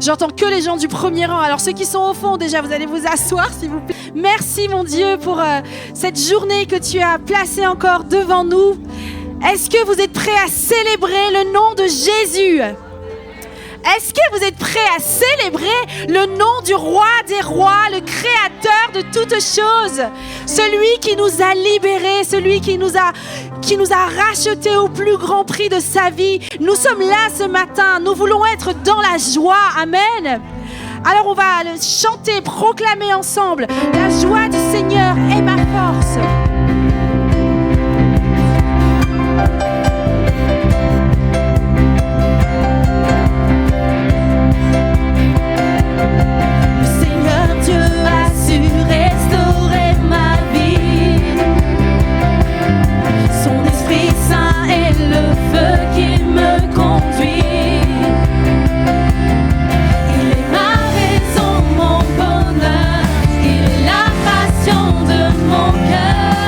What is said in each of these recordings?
J'entends que les gens du premier rang. Alors ceux qui sont au fond, déjà, vous allez vous asseoir, s'il vous plaît. Merci, mon Dieu, pour cette journée que tu as placée encore devant nous. Est-ce que vous êtes prêts à célébrer le nom de Jésus ? Est-ce que vous êtes prêts à célébrer le nom du roi des rois, le créateur de toutes choses, celui qui nous a libérés, celui qui nous a rachetés au plus grand prix de sa vie? Nous sommes là ce matin, nous voulons être dans la joie. Amen. Alors on va le chanter, proclamer ensemble. La joie du Seigneur est ma force. Mon bonheur, il est la passion de mon cœur.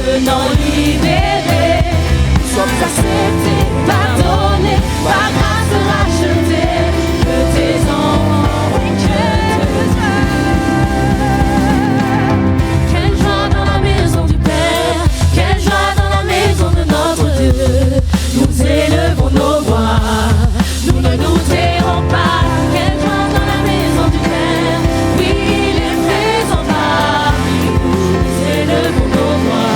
maintenant libérés. Nous sommes acceptés, pardonnés, par grâce rachetés, que tes enfants, oui, que quelle joie dans la maison du Père, quelle joie dans la maison de notre Dieu. Nous élevons nos voix, nous ne nous tairons pas. Quelle joie dans la maison du Père, oui, il est présent parmi nous. Nous élevons nos voix,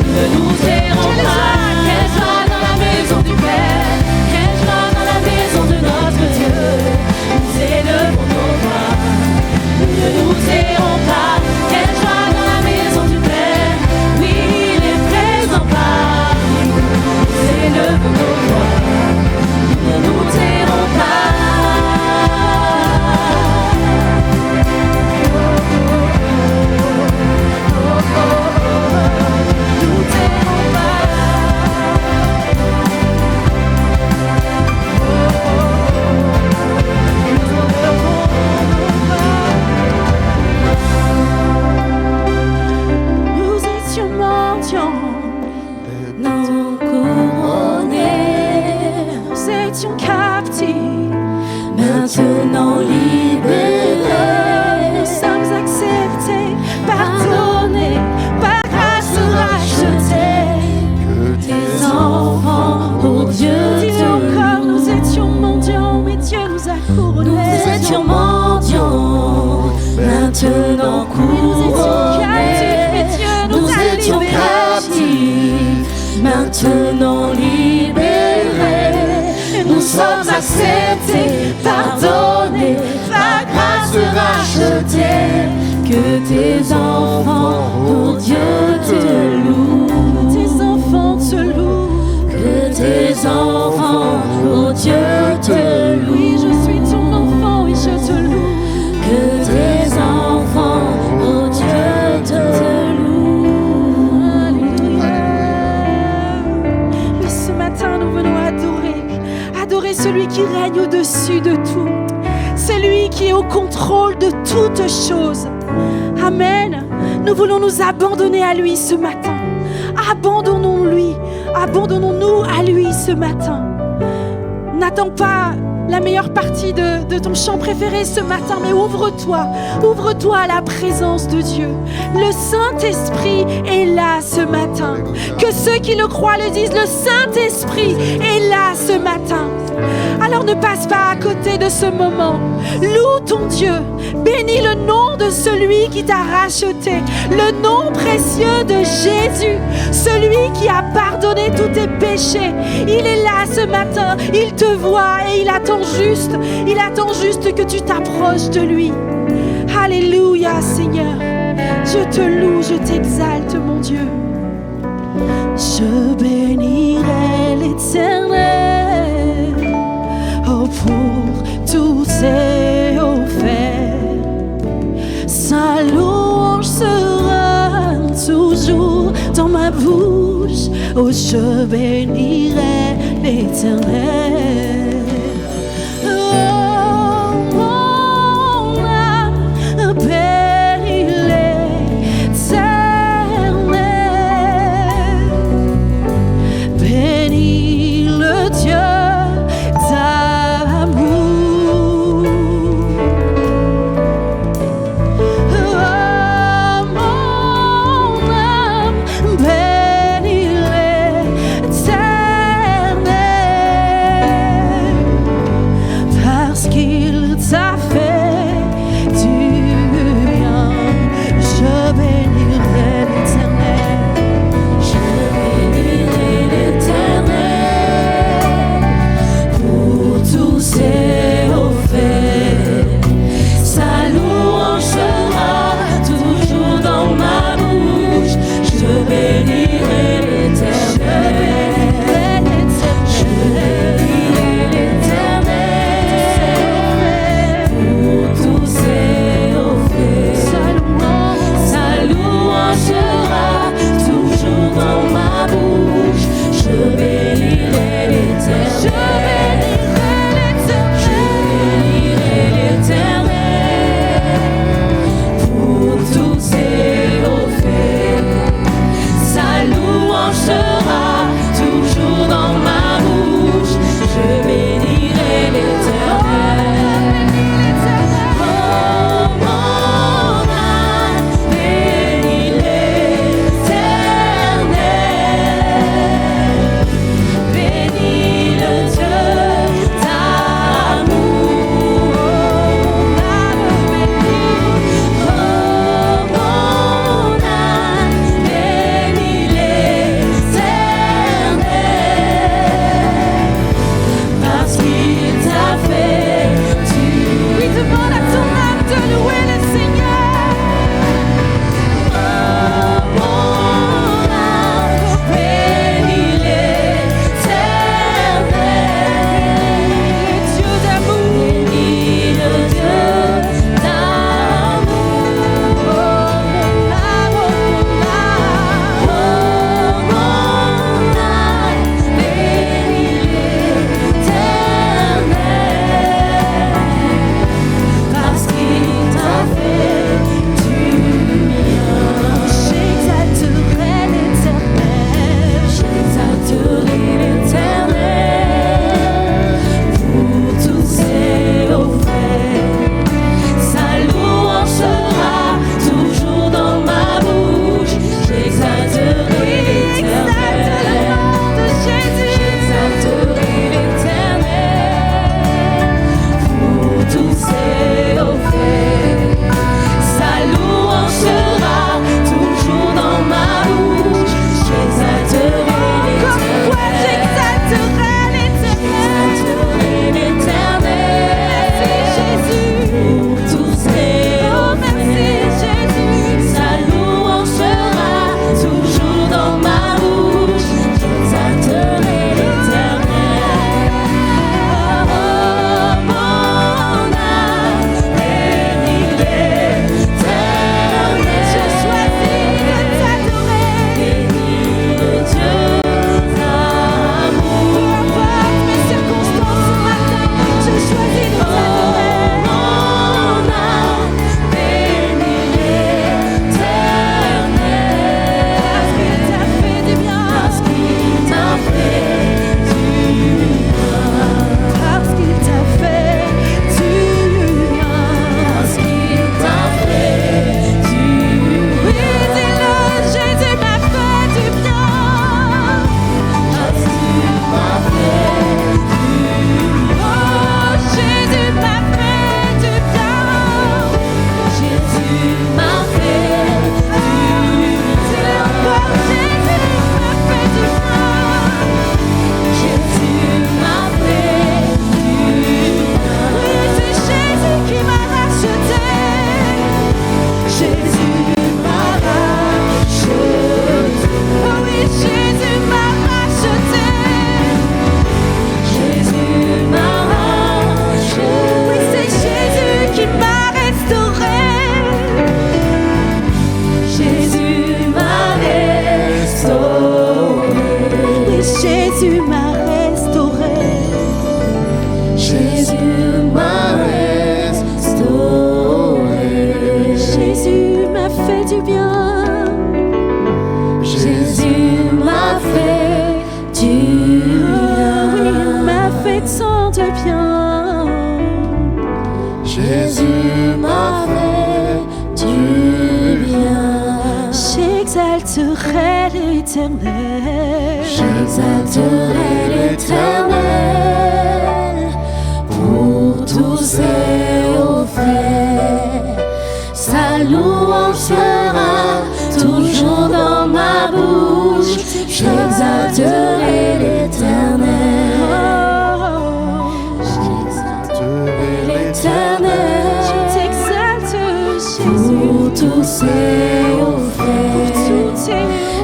nous ne nous tairons pas. Quelle joie dans la maison du Père, quelle joie dans la maison de notre Dieu. Nous élevons nos voix, nous ne nous tairons pas. Quelle joie dans la maison du Père, oui, il est présent parmi nous. Nous élevons nos voix, nous ne nous tairons pas. Nous tairons pas. Nous étions mendiants, Nous couronnés, nous étions captifs, maintenant libérés. nous sommes acceptés, pardonnés, par grâce rachetés. Tes enfants, oh Dieu, Dis-le encore, nous étions mendiants, mais Dieu nous a couronnés. nous étions mendiants, maintenant couronnés. Nous étions captifs, maintenant libérés. Nous sommes acceptés, pardonnés, par grâce rachetés. Que tes enfants, oh Dieu, te louent. Tes enfants te louent. Que tes enfants, oh Dieu, te louent. Oui, je suis ton enfant, oui, je te loue. Que tes enfants, oh Dieu, te louent. Alléluia. Oui, ce matin, nous venons adorer celui qui règne au-dessus de tout, celui qui est au contrôle de toutes choses. Amen. Nous voulons nous abandonner à lui ce matin. Abandonnons-nous à lui ce matin. N'attends pas la meilleure partie de ton chant préféré ce matin, mais ouvre-toi à la présence de Dieu. Le Saint-Esprit est là ce matin. Que ceux qui le croient le disent, le Saint-Esprit est là ce matin. Alors ne passe pas à côté de ce moment. Loue ton Dieu. Bénis le nom de celui qui t'a racheté. Le nom précieux de Jésus. Celui qui a pardonné tous tes péchés. Il est là ce matin. Il te voit et il attend juste que tu t'approches de lui. Alléluia, Seigneur. Je te loue, je t'exalte, mon Dieu. Je bénirai l'Éternel, oh, pour tous ses offerts. Sa louange sera toujours dans ma bouche. Oh, je bénirai l'Éternel. Oh, mon âme bénit l'Éternel. Bénis le Dieu d'amour. Oh, mon âme bénit l'Éternel. Jésus m'a restauré. Jésus m'a restauré. Jésus m'a fait du bien. Jésus m'a fait du bien. Oui, il m'a fait tant de bien. Jésus m'a fait du bien. J'exalterai l'Éternel. J'exalterai l'Éternel pour tous ses hauts faits. Sa louange sera toujours dans ma bouche. J'exalterai l'Éternel. J'exalterai l'Éternel. Je t'exalte, Jésus. Pour tous ses hauts faits.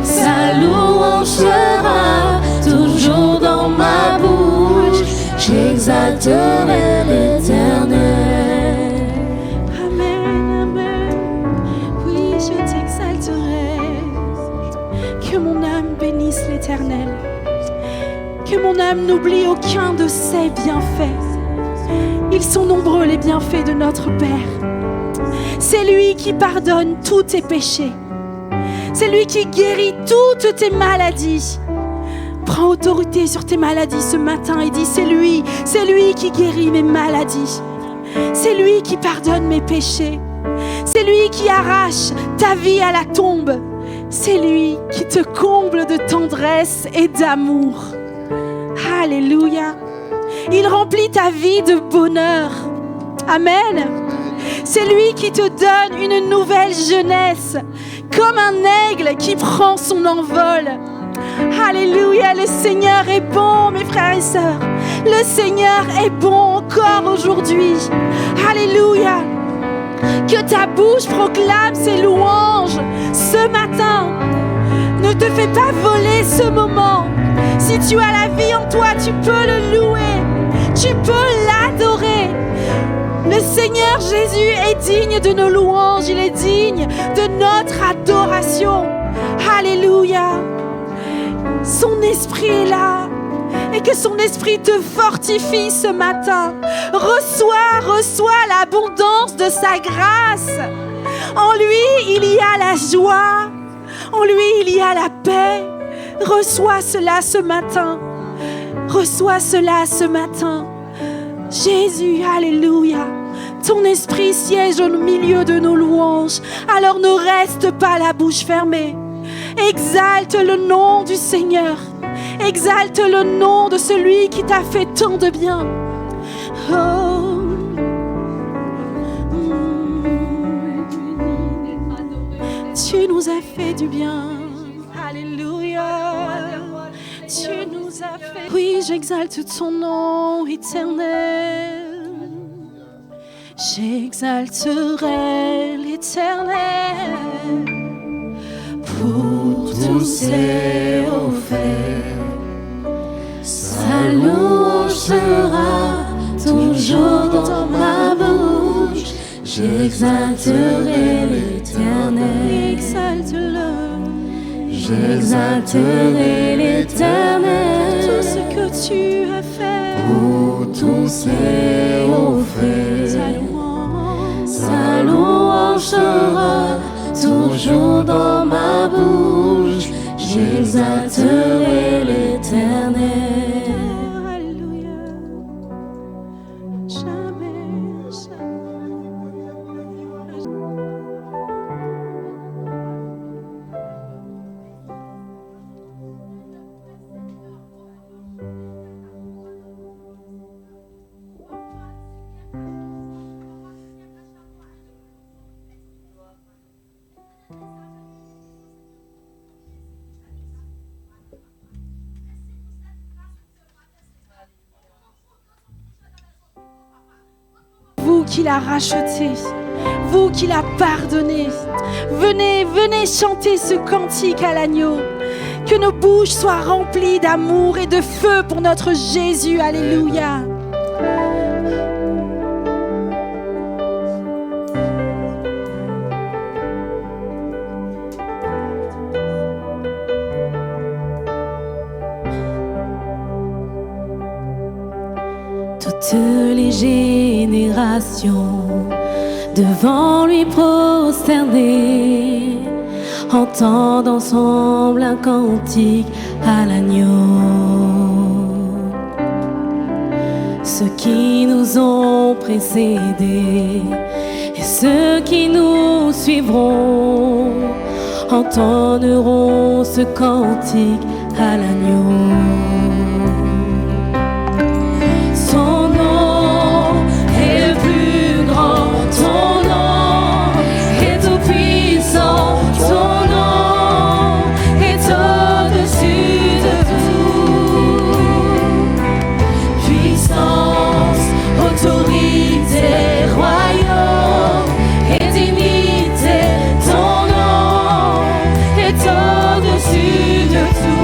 Sa louange sera toujours dans ma bouche. J'exalterai l'Éternel. Amen, amen. Oui, je t'exalterai. Que mon âme bénisse l'Éternel. Que mon âme n'oublie aucun de ses bienfaits. Ils sont nombreux les bienfaits de notre Père. C'est lui qui pardonne tous tes péchés. C'est lui qui guérit toutes tes maladies. Prends autorité sur tes maladies ce matin et dis c'est lui qui guérit mes maladies. C'est lui qui pardonne mes péchés. C'est lui qui arrache ta vie à la tombe. C'est lui qui te comble de tendresse et d'amour. Alléluia. Il remplit ta vie de bonheur. Amen. C'est lui qui te donne une nouvelle jeunesse, comme un aigle qui prend son envol. Alléluia, le Seigneur est bon, mes frères et sœurs. Le Seigneur est bon encore aujourd'hui. Alléluia. Que ta bouche proclame ses louanges ce matin. Ne te fais pas voler ce moment. Si tu as la vie en toi, tu peux le louer. Tu peux l'adorer. Le Seigneur Jésus est digne de nos louanges. Il est digne de notre adoration. Alléluia. Son esprit est là. Et que son esprit te fortifie ce matin. Reçois l'abondance de sa grâce. En lui, il y a la joie. En lui, il y a la paix. Reçois cela ce matin. Reçois cela ce matin. Jésus, alléluia. Ton esprit siège au milieu de nos louanges. Alors ne reste pas la bouche fermée. Exalte le nom du Seigneur. Exalte le nom de celui qui t'a fait tant de bien. Oh. Tu nous as fait du bien. Alléluia. Tu nous as fait. Oui, j'exalte ton nom éternel. J'exalterai l'Éternel pour tous ses hauts faits. Sa louange sera toujours dans ma bouche. J'exalterai l'Éternel. Exalte-le. J'exalterai l'Éternel. Tout ce que tu as fait. Pour tous ses hauts faits. Sa louange sera toujours dans ma bouche. J'exalterai l'Éternel. Alléluia. Jamais, vous qui l'a racheté, vous qui l'a pardonné, venez chanter ce cantique à l'agneau. Que nos bouches soient remplies d'amour et de feu pour notre Jésus. Alléluia. toutes les générations devant lui prosterner, entendent ensemble un cantique à l'agneau. Ceux qui nous ont précédés et ceux qui nous suivront entendront ce cantique à l'agneau. Son nom est le plus grand, ton nom est tout puissant, ton nom est au-dessus de tout. Puissance, autorité, royaume et dignité, ton nom est au-dessus de tout.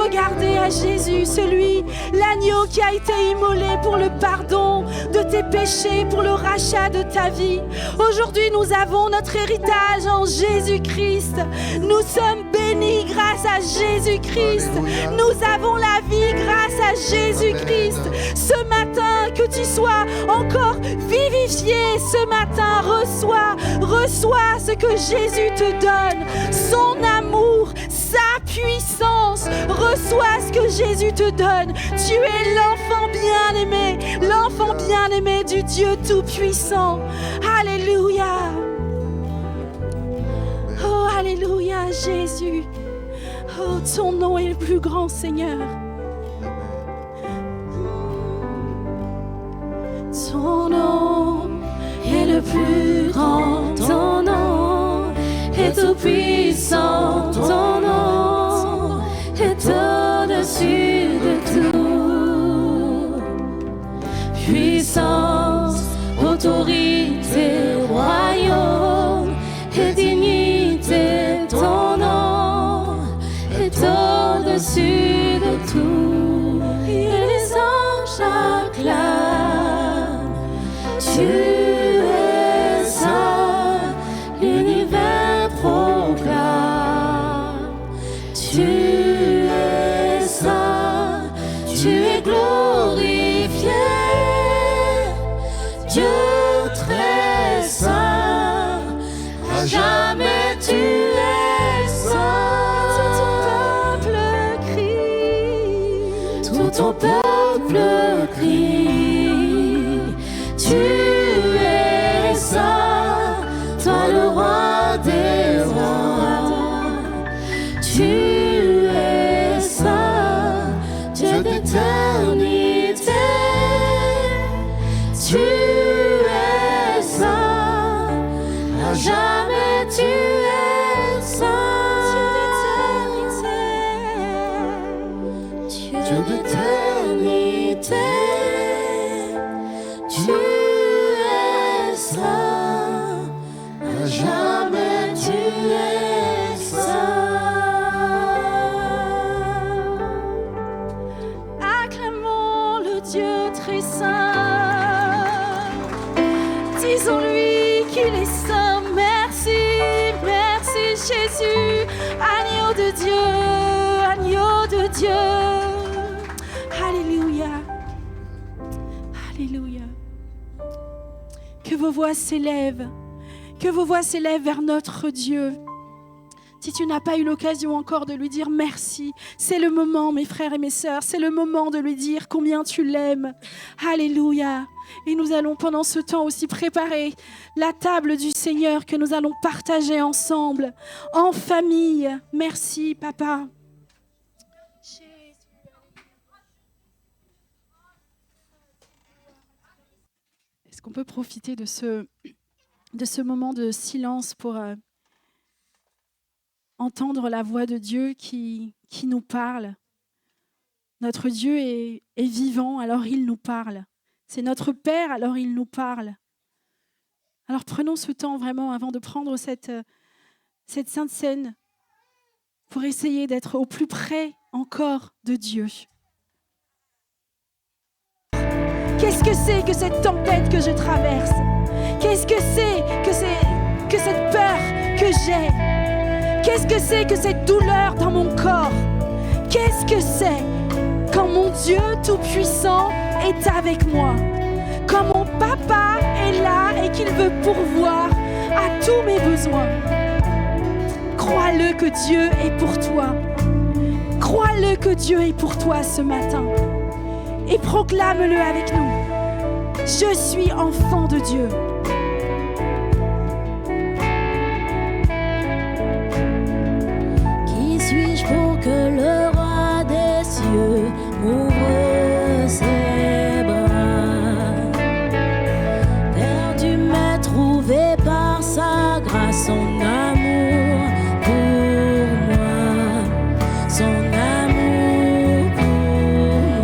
regarder à Jésus, celui, l'agneau qui a été immolé pour le pardon de tes péchés, pour le rachat de ta vie. Aujourd'hui, nous avons notre héritage en Jésus-Christ. Nous sommes bénis grâce à Jésus-Christ. Nous avons la vie grâce à Jésus-Christ. Ce matin, que tu sois encore vivifié, ce matin, reçois ce que Jésus te donne, son amour, sa puissance. Reçois ce que Jésus te donne. Tu es l'enfant bien-aimé du Dieu Tout-Puissant. Alléluia. Oh, alléluia, Jésus. Oh, ton nom est le plus grand, Seigneur. Ton nom est le plus grand, ton nom est tout puissant, ton nom est au-dessus de tout. Puissance, autorité, royaume et dignité, ton nom est au-dessus de tout. Et les anges acclament. Tu es saint, l'univers proclame. Tu es saint, tu es glorifié. Dieu très saint, à jamais tu es saint. Tout ton peuple crie, tout ton peuple crie. Tu es saint, toi le roi des rois. Tu es saint, Dieu d'éternité. Tu es saint, à jamais tu es saint. Dieu d'éternité. Tu es saint, à jamais tu es saint. Acclamons le Dieu très saint. Disons-lui qu'il est saint. Merci, merci Jésus, agneau de Dieu, agneau de Dieu. Alléluia. Alléluia. Que vos voix s'élèvent, vers notre Dieu. Si tu n'as pas eu l'occasion encore de lui dire merci, c'est le moment, mes frères et mes sœurs, c'est le moment de lui dire combien tu l'aimes. Alléluia. Et nous allons pendant ce temps aussi préparer la table du Seigneur que nous allons partager ensemble, en famille. Merci, Papa. Est-ce qu'on peut profiter de ce moment de silence pour entendre la voix de Dieu qui nous parle? Notre Dieu est vivant, alors il nous parle. C'est notre Père, alors il nous parle. Alors prenons ce temps vraiment avant de prendre cette sainte scène pour essayer d'être au plus près encore de Dieu. Qu'est-ce que c'est que cette tempête que je traverse? Qu'est-ce que c'est que cette peur que j'ai? Qu'est-ce que c'est que cette douleur dans mon corps? Qu'est-ce que c'est quand mon Dieu Tout-Puissant est avec moi? Quand mon Papa est là et qu'il veut pourvoir à tous mes besoins. Crois-le que Dieu est pour toi. Crois-le que Dieu est pour toi ce matin. Et proclame-le avec nous. Je suis enfant de Dieu. Qui suis-je pour que le roi des cieux m'ouvre ses bras? Perdu mais trouvé par sa grâce, son amour pour moi, son amour pour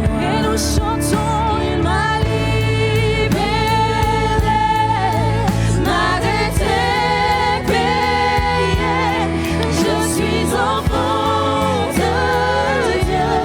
moi. Et nous chantons, il m'a libéré, ma dette est payée, je suis enfant de Dieu.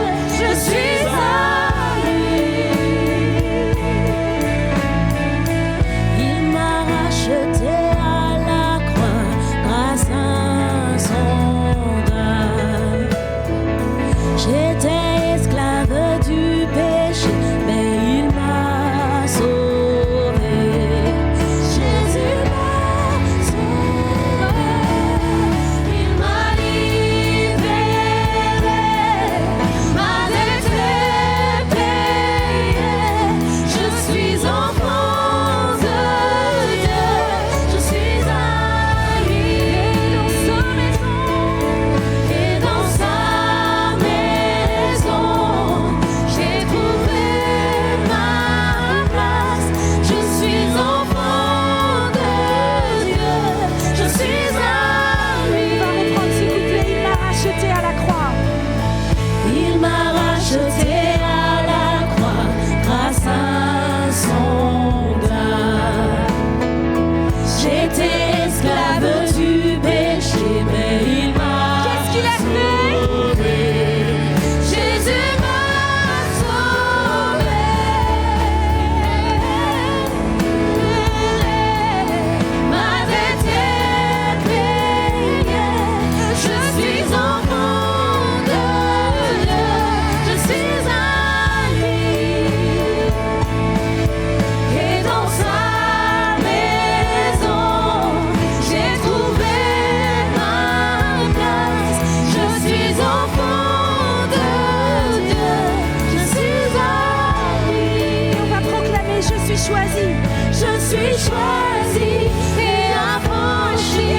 choisi et affranchi.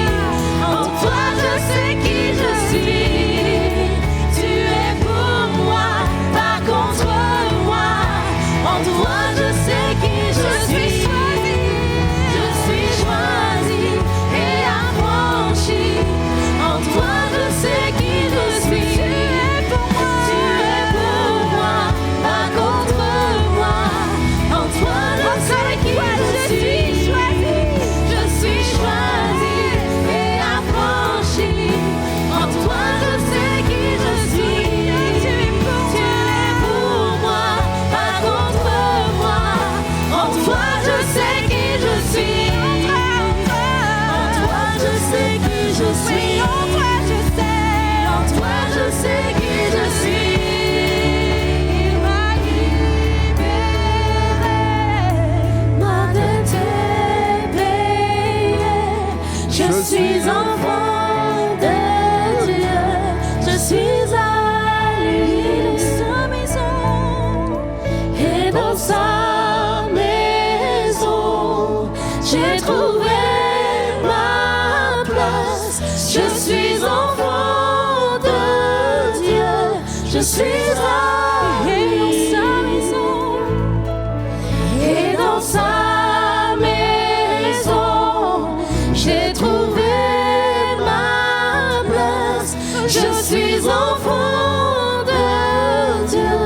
En toi je sais qui je suis. Tu es pour moi, pas contre moi. En toi je sais qui je suis. Je suis choisi et affranchi. En toi je sais qui je suis. Tu es pour moi, pas contre moi. En toi je sais qui je suis. Je suis choisi et affranchi. En toi je sais qui je suis. Tu es pour moi, pas contre moi. En toi je sais qui je suis. En toi je sais qui je suis. En toi je sais qui je suis. Il m'a libéré, ma dette est payée. Je suis enfant de Dieu. Je suis à lui dans sa maison. Et dans sa maison, j'ai trouvé ma place. Je suis enfant de Dieu. Je suis à lui dans sa maison. Et dans sa maison, j'ai trouvé ma place. Je suis enfant de Dieu.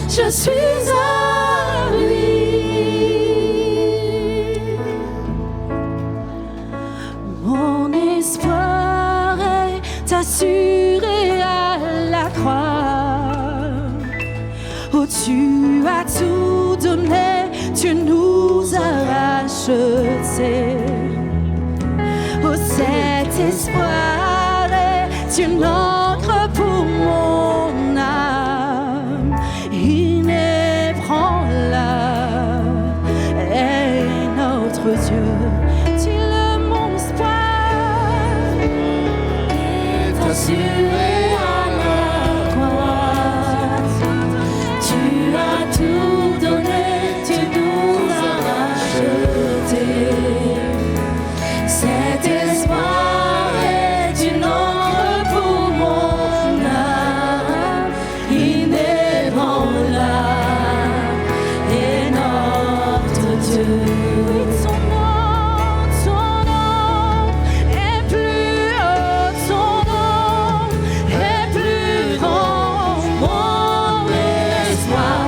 Je suis à lui. Mon espoir est assuré à la croix. Oh, tu as tout donné, tu nous as rachetés. Oh, cet espoir est une encre pour mon âme, inébranlable est notre Dieu. Tu es mon espoir, est assuré à la croix. Tu as tout donné, tu nous as rachetés. Cet espoir est une ombre pour mon âme, inébranlable est notre Dieu. Son nom est plus haut, son nom est plus grand. Mon espoir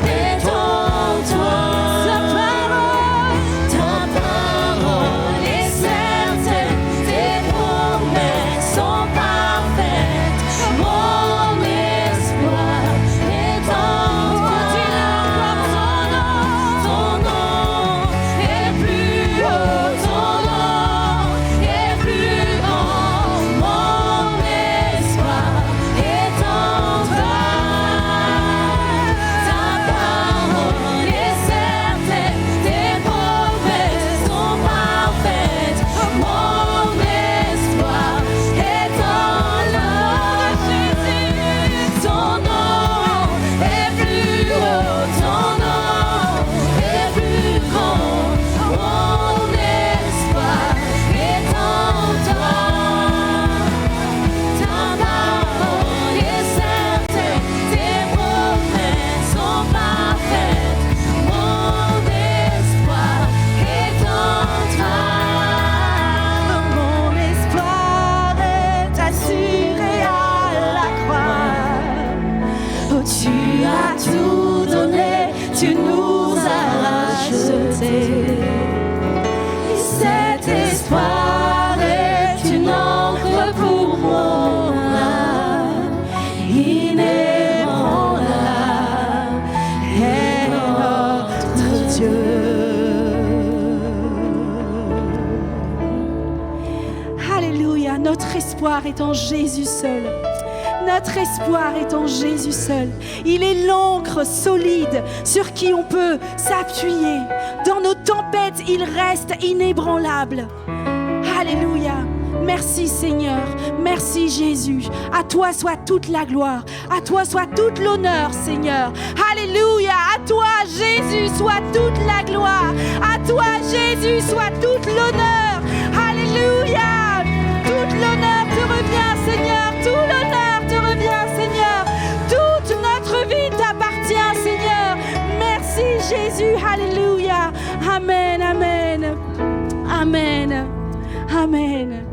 est en toi. Ta parole est certaine, tes promesses sont parfaites. Mon espoir est en toi. Ton nom est plus haut, ton nom est plus grand. Mon espoir est en toi. Ta parole est certaine, tes promesses sont parfaites. Mon espoir est en toi. Ton nom est plus haut, ton nom est plus grand. Mon espoir est en toi. Ta parole est certaine, tes promesses sont parfaites. Mon espoir est en toi. Mon espoir est assuré à la croix. Oh, tu as tout donné, tu nous as rachetés. Cet espoir est une encre pour mon âme, inébranlable est notre Dieu. Alléluia, notre espoir est en Jésus seul. Notre espoir est en Jésus seul. Il est l'ancre solide sur qui on peut s'appuyer. Dans nos tempêtes, il reste inébranlable. Alléluia. Merci Seigneur, merci Jésus. À toi soit toute la gloire, à toi soit toute l'honneur Seigneur. Alléluia, à toi Jésus soit toute la gloire, à toi Jésus soit toute l'honneur. Alléluia, toute l'honneur te revient Seigneur, tout l'honneur te revient Seigneur. Toute notre vie t'appartient Seigneur. Merci Jésus, alléluia. Amen, amen, amen, amen.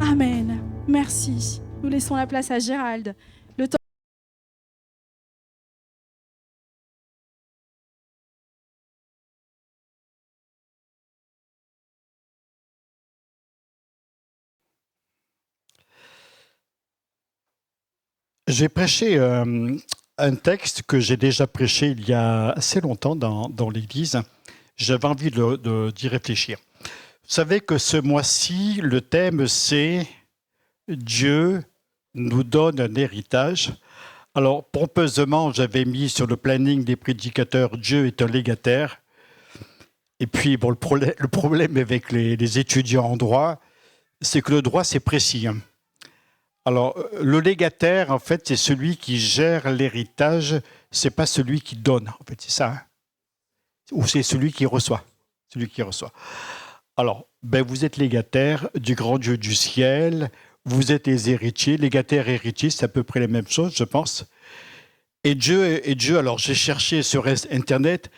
Amen. Merci. Nous laissons la place à Gérald. Le temps... J'ai prêché un texte que j'ai déjà prêché il y a assez longtemps dans l'Église. J'avais envie d'y réfléchir. Vous savez que ce mois-ci, le thème, c'est « Dieu nous donne un héritage ». Alors, pompeusement, j'avais mis sur le planning des prédicateurs « Dieu est un légataire ». Et puis, bon, le problème avec les étudiants en droit, c'est que le droit, c'est précis. Alors, le légataire, en fait, c'est celui qui gère l'héritage, c'est pas celui qui donne. En fait, c'est ça. Hein? Ou c'est celui qui reçoit. Celui qui reçoit. Alors, vous êtes légataire du grand Dieu du ciel, vous êtes les héritiers. Légataire et héritier, c'est à peu près la même chose, je pense. Et Dieu, alors j'ai cherché sur Internet,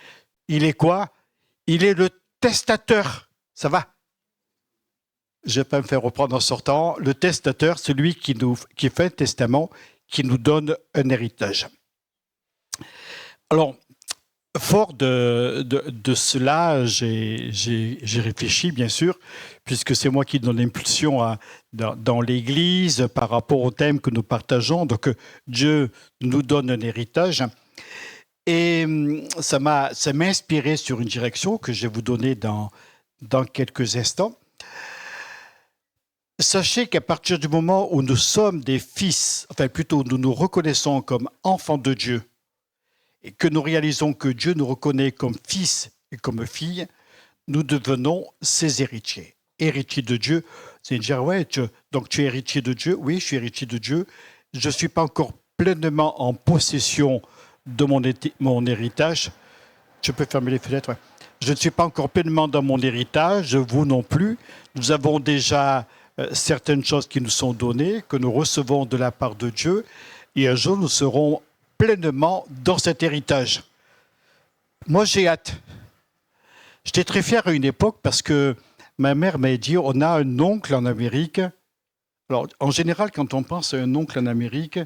il est quoi? Il est le testateur. Ça va? Je ne vais pas me faire reprendre en sortant. Le testateur, celui qui fait un testament, qui nous donne un héritage. Alors, fort de cela, j'ai réfléchi, bien sûr, puisque c'est moi qui donne l'impulsion dans l'Église par rapport au thème que nous partageons. Donc, Dieu nous donne un héritage. Et ça m'a inspiré sur une direction que je vais vous donner dans quelques instants. Sachez qu'à partir du moment où nous sommes des fils, enfin plutôt nous nous reconnaissons comme enfants de Dieu, et que nous réalisons que Dieu nous reconnaît comme fils et comme filles, nous devenons ses héritiers. Héritiers de Dieu, c'est dire, ouais, donc tu es héritier de Dieu? Oui, je suis héritier de Dieu. Je ne suis pas encore pleinement en possession de mon héritage. Je peux fermer les fenêtres, ouais. Je ne suis pas encore pleinement dans mon héritage, vous non plus. Nous avons déjà certaines choses qui nous sont données, que nous recevons de la part de Dieu, et un jour nous serons pleinement dans cet héritage. Moi, j'ai hâte. J'étais très fier à une époque parce que ma mère m'a dit, on a un oncle en Amérique. Alors, en général, quand on pense à un oncle en Amérique,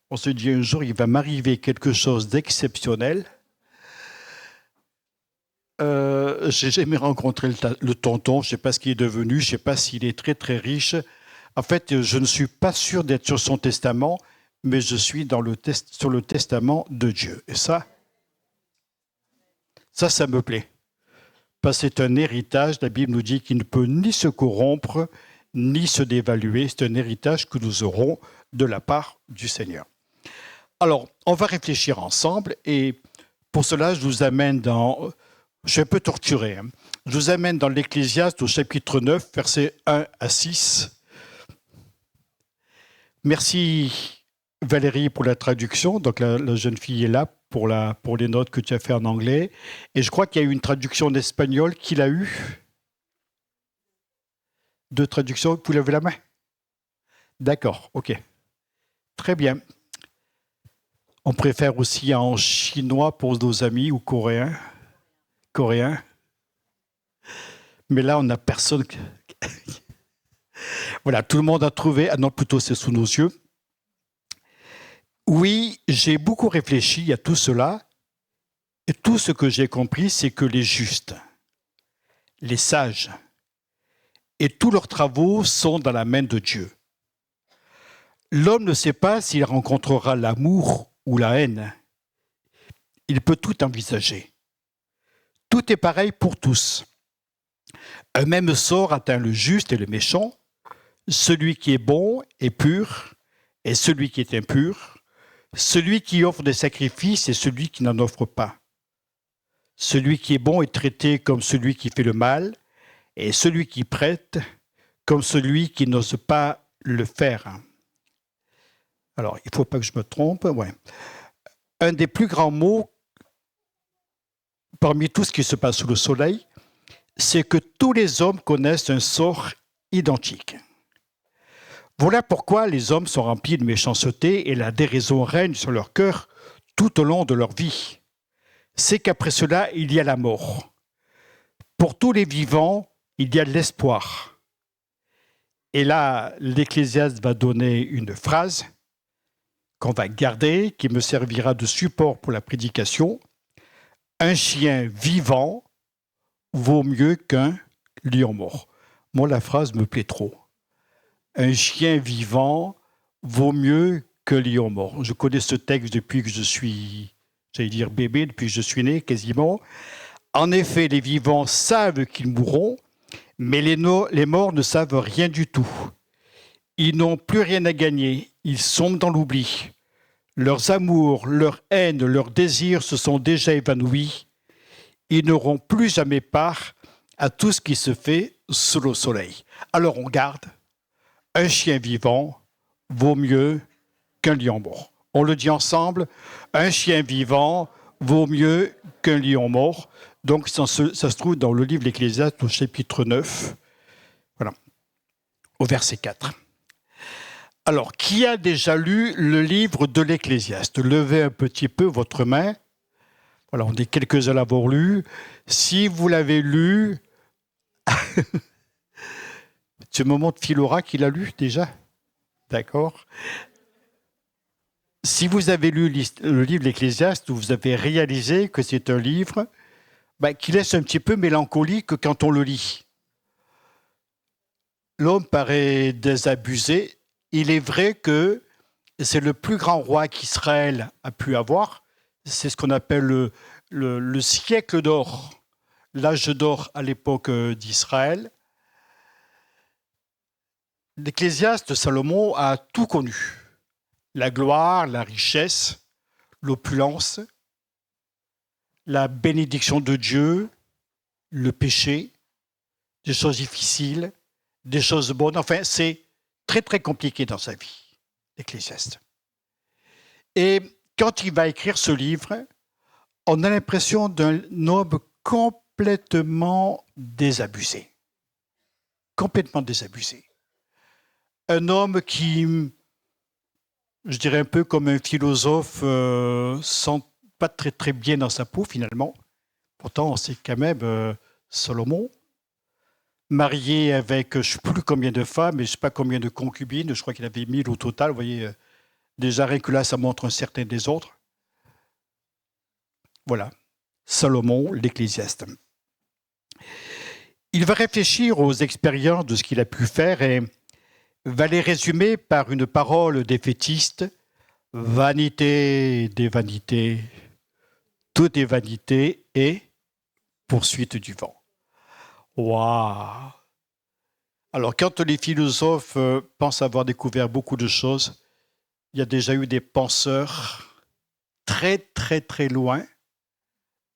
on se dit un jour, il va m'arriver quelque chose d'exceptionnel. J'ai jamais rencontré le tonton, je ne sais pas ce qu'il est devenu, je ne sais pas s'il est très très riche. En fait, je ne suis pas sûr d'être sur son testament, mais je suis sur le testament de Dieu. Et ça me plaît. Parce que c'est un héritage, la Bible nous dit qu'il ne peut ni se corrompre, ni se dévaluer. C'est un héritage que nous aurons de la part du Seigneur. Alors, on va réfléchir ensemble et pour cela, je vous amène dans... Je suis un peu torturé. Hein. Je vous amène dans l'Ecclésiaste au chapitre 9, versets 1 à 6. Merci Valérie pour la traduction. Donc la jeune fille est là pour les notes que tu as fait en anglais. Et je crois qu'il y a eu une traduction en espagnol. Qui l'a eu? Deux traductions. Vous levez la main? D'accord, ok. Très bien. On préfère aussi en chinois pour nos amis ou coréens. Mais là, on n'a personne. Voilà, tout le monde a trouvé. Ah non, plutôt, c'est sous nos yeux. Oui, j'ai beaucoup réfléchi à tout cela. Et tout ce que j'ai compris, c'est que les justes, les sages, et tous leurs travaux sont dans la main de Dieu. L'homme ne sait pas s'il rencontrera l'amour ou la haine. Il peut tout envisager. Tout est pareil pour tous. Un même sort atteint le juste et le méchant, celui qui est bon et pur et celui qui est impur, celui qui offre des sacrifices et celui qui n'en offre pas. Celui qui est bon est traité comme celui qui fait le mal et celui qui prête comme celui qui n'ose pas le faire. Alors, il ne faut pas que je me trompe. Ouais. Un des plus grands mots, parmi tout ce qui se passe sous le soleil, c'est que tous les hommes connaissent un sort identique. Voilà pourquoi les hommes sont remplis de méchanceté et la déraison règne sur leur cœur tout au long de leur vie. C'est qu'après cela, il y a la mort. Pour tous les vivants, il y a de l'espoir. Et là, l'Ecclésiaste va donner une phrase qu'on va garder, qui me servira de support pour la prédication. Un chien vivant vaut mieux qu'un lion mort. Moi, la phrase me plaît trop. Un chien vivant vaut mieux qu'un lion mort. Je connais ce texte depuis que je suis, j'allais dire bébé, depuis que je suis né quasiment. En effet, les vivants savent qu'ils mourront, mais les morts ne savent rien du tout. Ils n'ont plus rien à gagner, ils sombrent dans l'oubli. Leurs amours, leur haine, leurs désirs se sont déjà évanouis. Ils n'auront plus jamais part à tout ce qui se fait sous le soleil. Alors on garde, un chien vivant vaut mieux qu'un lion mort. On le dit ensemble, un chien vivant vaut mieux qu'un lion mort. Donc ça se trouve dans le livre de l'Ecclésiaste au chapitre 9, voilà, au verset 4. Alors, qui a déjà lu le livre de l'Ecclésiaste? Levez un petit peu votre main. Voilà, on est quelques-uns à l'avoir lu. Si vous l'avez lu, tu me montres Philora qui l'a lu déjà? D'accord. Si vous avez lu le livre de l'Ecclésiaste, vous avez réalisé que c'est un livre qui laisse un petit peu mélancolique quand on le lit. L'homme paraît désabusé. Il est vrai que c'est le plus grand roi qu'Israël a pu avoir. C'est ce qu'on appelle le siècle d'or, l'âge d'or à l'époque d'Israël. L'Ecclésiaste, Salomon, a tout connu. La gloire, la richesse, l'opulence, la bénédiction de Dieu, le péché, des choses difficiles, des choses bonnes. Enfin, c'est très, très compliqué dans sa vie, l'Ecclésiaste. Et quand il va écrire ce livre, on a l'impression d'un homme complètement désabusé. Complètement désabusé. Un homme qui, je dirais un peu comme un philosophe, sent pas très, très bien dans sa peau, finalement. Pourtant, c'est quand même Salomon, marié avec je ne sais plus combien de femmes, et je ne sais pas combien de concubines, je crois qu'il avait 1000 au total. Vous voyez, déjà rien que là, ça montre un certain désordre. Voilà, Salomon, l'Ecclésiaste. Il va réfléchir aux expériences de ce qu'il a pu faire et va les résumer par une parole défaitiste. Vanité des vanités, tout est vanité et poursuite du vent. Waouh! Alors, quand les philosophes pensent avoir découvert beaucoup de choses, il y a déjà eu des penseurs très, très, très loin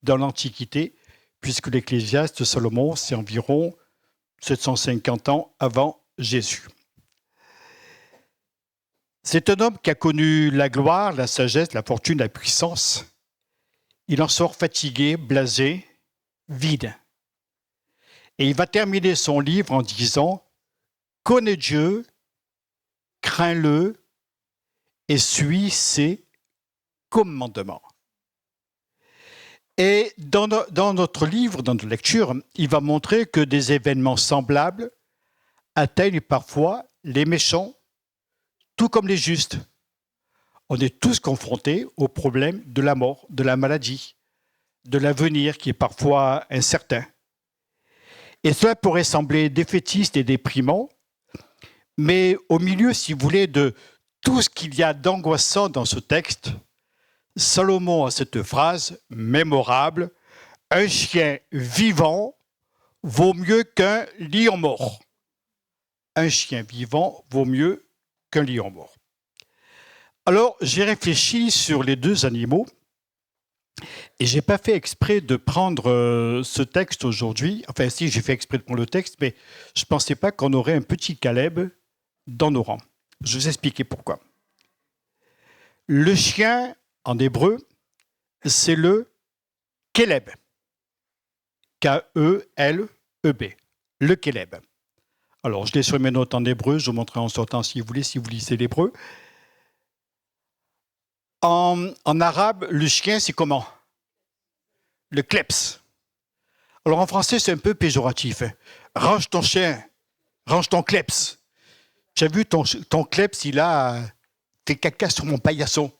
dans l'Antiquité, puisque l'Ecclésiaste Salomon, c'est environ 750 ans avant Jésus. C'est un homme qui a connu la gloire, la sagesse, la fortune, la puissance. Il en sort fatigué, blasé, vide. Et il va terminer son livre en disant « Connais Dieu, crains-le et suis ses commandements. » Et dans notre livre, dans notre lecture, il va montrer que des événements semblables atteignent parfois les méchants, tout comme les justes. On est tous confrontés au problème de la mort, de la maladie, de l'avenir qui est parfois incertain. Et cela pourrait sembler défaitiste et déprimant, mais au milieu, si vous voulez, de tout ce qu'il y a d'angoissant dans ce texte, Salomon a cette phrase mémorable « Un chien vivant vaut mieux qu'un lion mort. » Un chien vivant vaut mieux qu'un lion mort. Alors, j'ai réfléchi sur les deux animaux Et je n'ai pas fait exprès de prendre ce texte aujourd'hui. Enfin, si, j'ai fait exprès de prendre le texte, mais je ne pensais pas qu'on aurait un petit Caleb dans nos rangs. Je vais vous expliquer pourquoi. Le chien, en hébreu, c'est le Keleb. K-E-L-E-B. Le Keleb. Alors, je l'ai sur mes notes en hébreu, je vous montrerai en sortant si vous lisez l'hébreu. En arabe, le chien, c'est comment? Le kleps. Alors, en français, c'est un peu péjoratif. Range ton chien, range ton kleps. J'ai vu ton kleps, il a fait caca sur mon paillasson.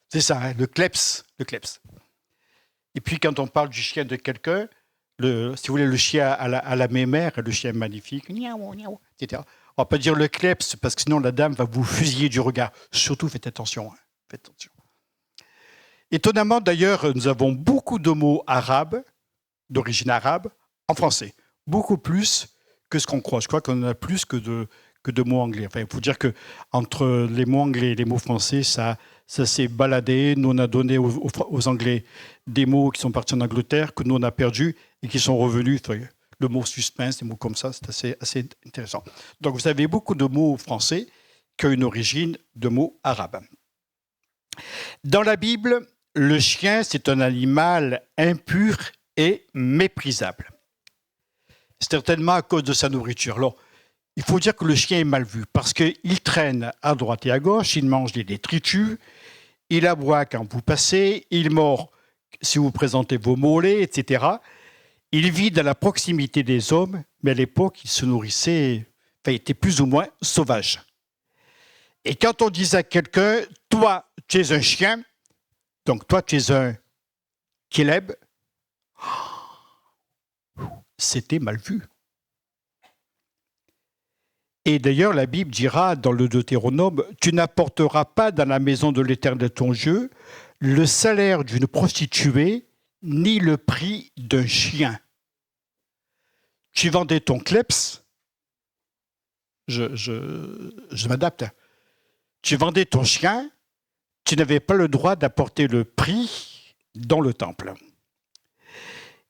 C'est ça, hein, le kleps. Et puis, quand on parle du chien de quelqu'un, si vous voulez, le chien à la mémère, le chien magnifique, niaou, niaou, etc. On ne va pas dire le kleps, parce que sinon la dame va vous fusiller du regard. Surtout, faites attention. Hein, faites attention. Étonnamment, d'ailleurs, nous avons beaucoup de mots arabes, d'origine arabe, en français. Beaucoup plus que ce qu'on croit. Je crois qu'on en a plus que de mots anglais. Enfin, il faut dire qu'entre les mots anglais et les mots français, ça s'est baladé. Nous, on a donné aux Anglais des mots qui sont partis en Angleterre, que nous, on a perdus et qui sont revenus. Le mot suspense, des mots comme ça, c'est assez intéressant. Donc, vous avez beaucoup de mots français qui ont une origine de mots arabes. Dans la Bible, le chien, c'est un animal impur et méprisable. Certainement à cause de sa nourriture. Alors, il faut dire que le chien est mal vu parce qu'il traîne à droite et à gauche, il mange des détritus, il aboie quand vous passez, il mord si vous présentez vos mollets, etc. Il vit dans la proximité des hommes, mais à l'époque, il se nourrissait, il était plus ou moins sauvage. Et quand on disait à quelqu'un, toi, tu es un chien, donc toi, tu es un Keleb, c'était mal vu. Et d'ailleurs, la Bible dira dans le Deutéronome, « Tu n'apporteras pas dans la maison de l'Éternel ton Dieu le salaire d'une prostituée, ni le prix d'un chien. » Tu vendais ton kleps, je m'adapte, tu vendais ton chien, tu n'avais pas le droit d'apporter le prix dans le temple.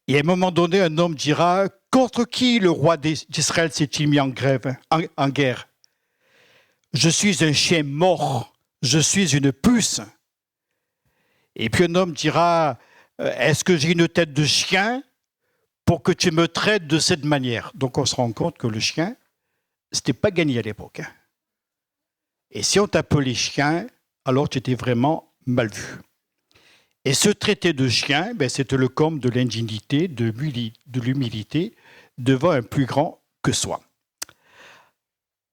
Et à un moment donné, un homme dira, « Contre qui le roi d'Israël s'est-il mis en guerre? Je suis un chien mort, je suis une puce. » Et puis un homme dira, « Est-ce que j'ai une tête de chien pour que tu me traites de cette manière ?» Donc on se rend compte que le chien, ce n'était pas gagné à l'époque. Et si on t'appelait chien, alors tu étais vraiment mal vu. Et ce traité de chien, c'était le comble de l'indignité, de l'humilité devant un plus grand que soi.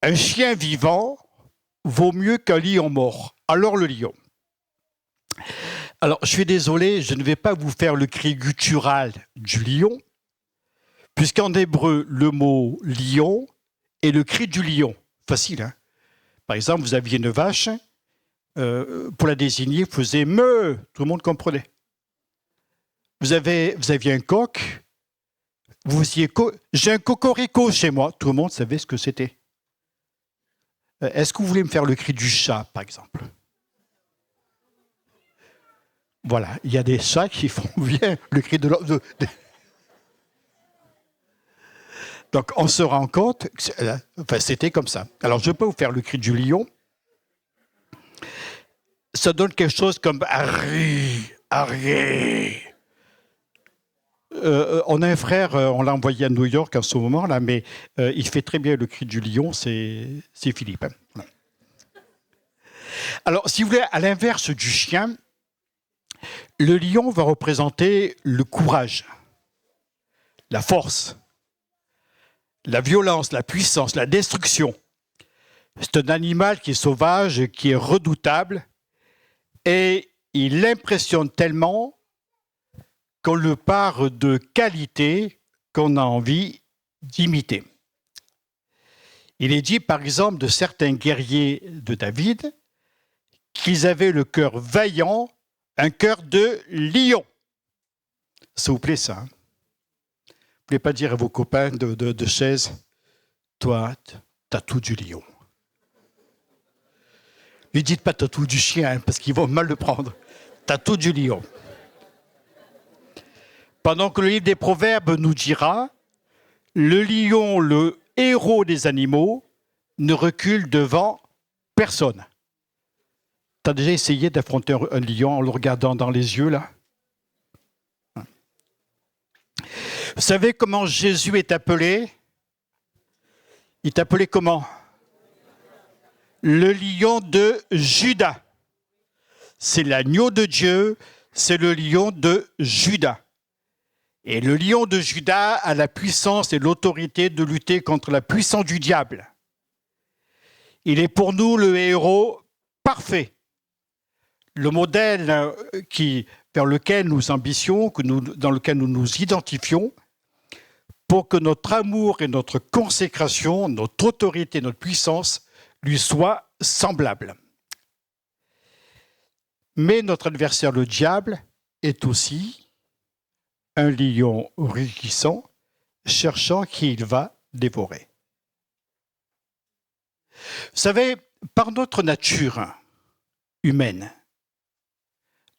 Un chien vivant vaut mieux qu'un lion mort. Alors le lion. Alors, je suis désolé, je ne vais pas vous faire le cri guttural du lion, puisqu'en hébreu, le mot lion est le cri du lion. Facile, hein? Par exemple, vous aviez une vache, pour la désigner, vous faisiez « me », tout le monde comprenait. Vous aviez un coq, vous disiez « j'ai un cocorico chez moi », tout le monde savait ce que c'était. Est-ce que vous voulez me faire le cri du chat, par exemple? Voilà, il y a des chats qui font bien le cri de l'homme. Donc, on se rend compte, c'était comme ça. Alors, je peux vous faire le cri du lion. Ça donne quelque chose comme « Harry, Harry ». On a un frère, on l'a envoyé à New York en ce moment, là, mais il fait très bien le cri du lion, c'est Philippe. Hein. Alors, si vous voulez, à l'inverse du chien, le lion va représenter le courage, la force, la violence, la puissance, la destruction. C'est un animal qui est sauvage, qui est redoutable, et il impressionne tellement qu'on le part de qualité qu'on a envie d'imiter. Il est dit, par exemple, de certains guerriers de David qu'ils avaient le cœur vaillant, un cœur de lion. Ça vous plaît, ça? Hein? Vous ne voulez pas dire à vos copains de chaise, toi, t'as tout du lion. Ne dites pas t'as tout du chien, hein, parce qu'ils vont mal le prendre. T'as tout du lion. Pendant que le livre des Proverbes nous dira, le lion, le héros des animaux, ne recule devant personne. Tu as déjà essayé d'affronter un lion en le regardant dans les yeux, là? Vous savez comment Jésus est appelé? Il est appelé comment? Le lion de Juda. C'est l'agneau de Dieu, c'est le lion de Juda. Et le lion de Juda a la puissance et l'autorité de lutter contre la puissance du diable. Il est pour nous le héros parfait. Le modèle vers lequel nous ambitions, dans lequel nous nous identifions, pour que notre amour et notre consécration, notre autorité, notre puissance lui soient semblables. Mais notre adversaire, le diable, est aussi un lion rugissant, cherchant qui il va dévorer. Vous savez, par notre nature humaine,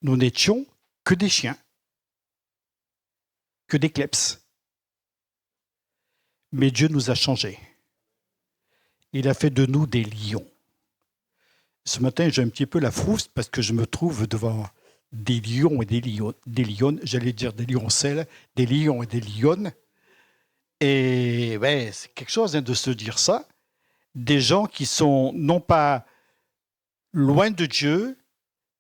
nous n'étions que des chiens, que des kleps. Mais Dieu nous a changés. Il a fait de nous des lions. Ce matin, j'ai un petit peu la frousse parce que je me trouve devant des lions et des lionnes, j'allais dire des lioncelles, des lions et des lionnes. Et ouais, c'est quelque chose de se dire ça. Des gens qui sont non pas loin de Dieu,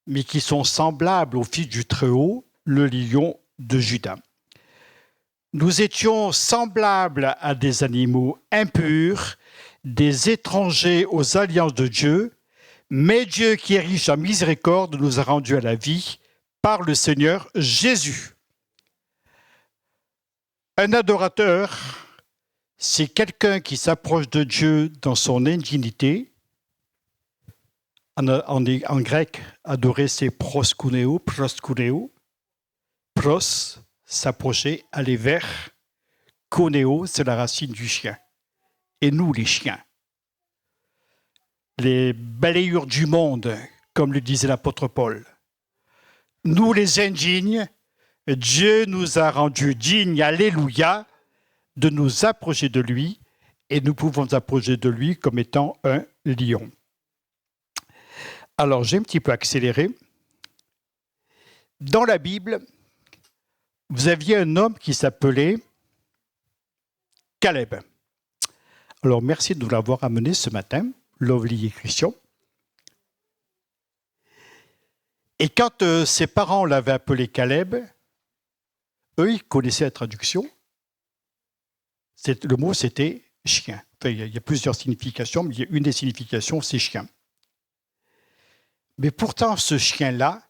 mais qui sont semblables au Fils du Très-Haut, le lion de Juda. Nous étions semblables à des animaux impurs, des étrangers aux alliances de Dieu, mais Dieu qui est riche en miséricorde nous a rendus à la vie par le Seigneur Jésus. Un adorateur, c'est quelqu'un qui s'approche de Dieu dans son indignité. En grec, adorer, c'est proskuneo. Pros, s'approcher, aller vers. Koneo, c'est la racine du chien. Et nous, les chiens, les balayures du monde, comme le disait l'apôtre Paul. Nous, les indignes, Dieu nous a rendus dignes, alléluia, de nous approcher de lui, et nous pouvons nous approcher de lui comme étant un lion. Alors, j'ai un petit peu accéléré. Dans la Bible, vous aviez un homme qui s'appelait Caleb. Alors, merci de nous l'avoir amené ce matin, Lovely et Christian. Et quand ses parents l'avaient appelé Caleb, eux, ils connaissaient la traduction. Le mot, c'était chien. Enfin, il y a plusieurs significations, mais une des significations, c'est chien. Mais pourtant, ce chien-là,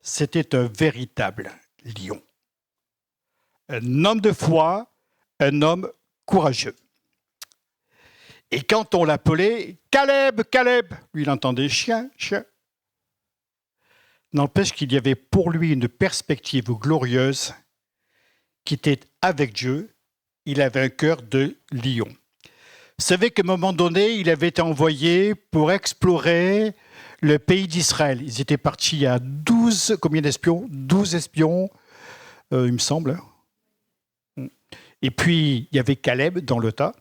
c'était un véritable lion. Un homme de foi, un homme courageux. Et quand on l'appelait Caleb, Caleb, lui, il entendait chien, chien. N'empêche qu'il y avait pour lui une perspective glorieuse qui était avec Dieu. Il avait un cœur de lion. Vous savez qu'à un moment donné, il avait été envoyé pour explorer le pays d'Israël. Ils étaient partis à 12, combien d'espions? 12 espions, il me semble. Et puis, il y avait Caleb dans le tas.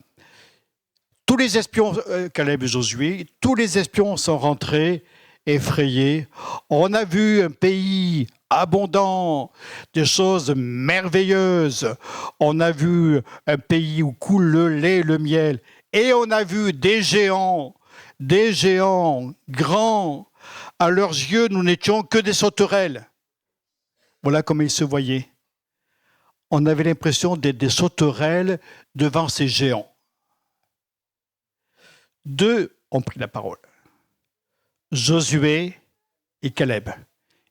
Tous les espions, Caleb et Josué, tous les espions sont rentrés effrayés. On a vu un pays abondant, des choses merveilleuses. On a vu un pays où coule le lait, le miel. Et on a vu des géants grands. À leurs yeux, nous n'étions que des sauterelles. Voilà comment ils se voyaient. On avait l'impression d'être des sauterelles devant ces géants. Deux ont pris la parole. Josué et Caleb.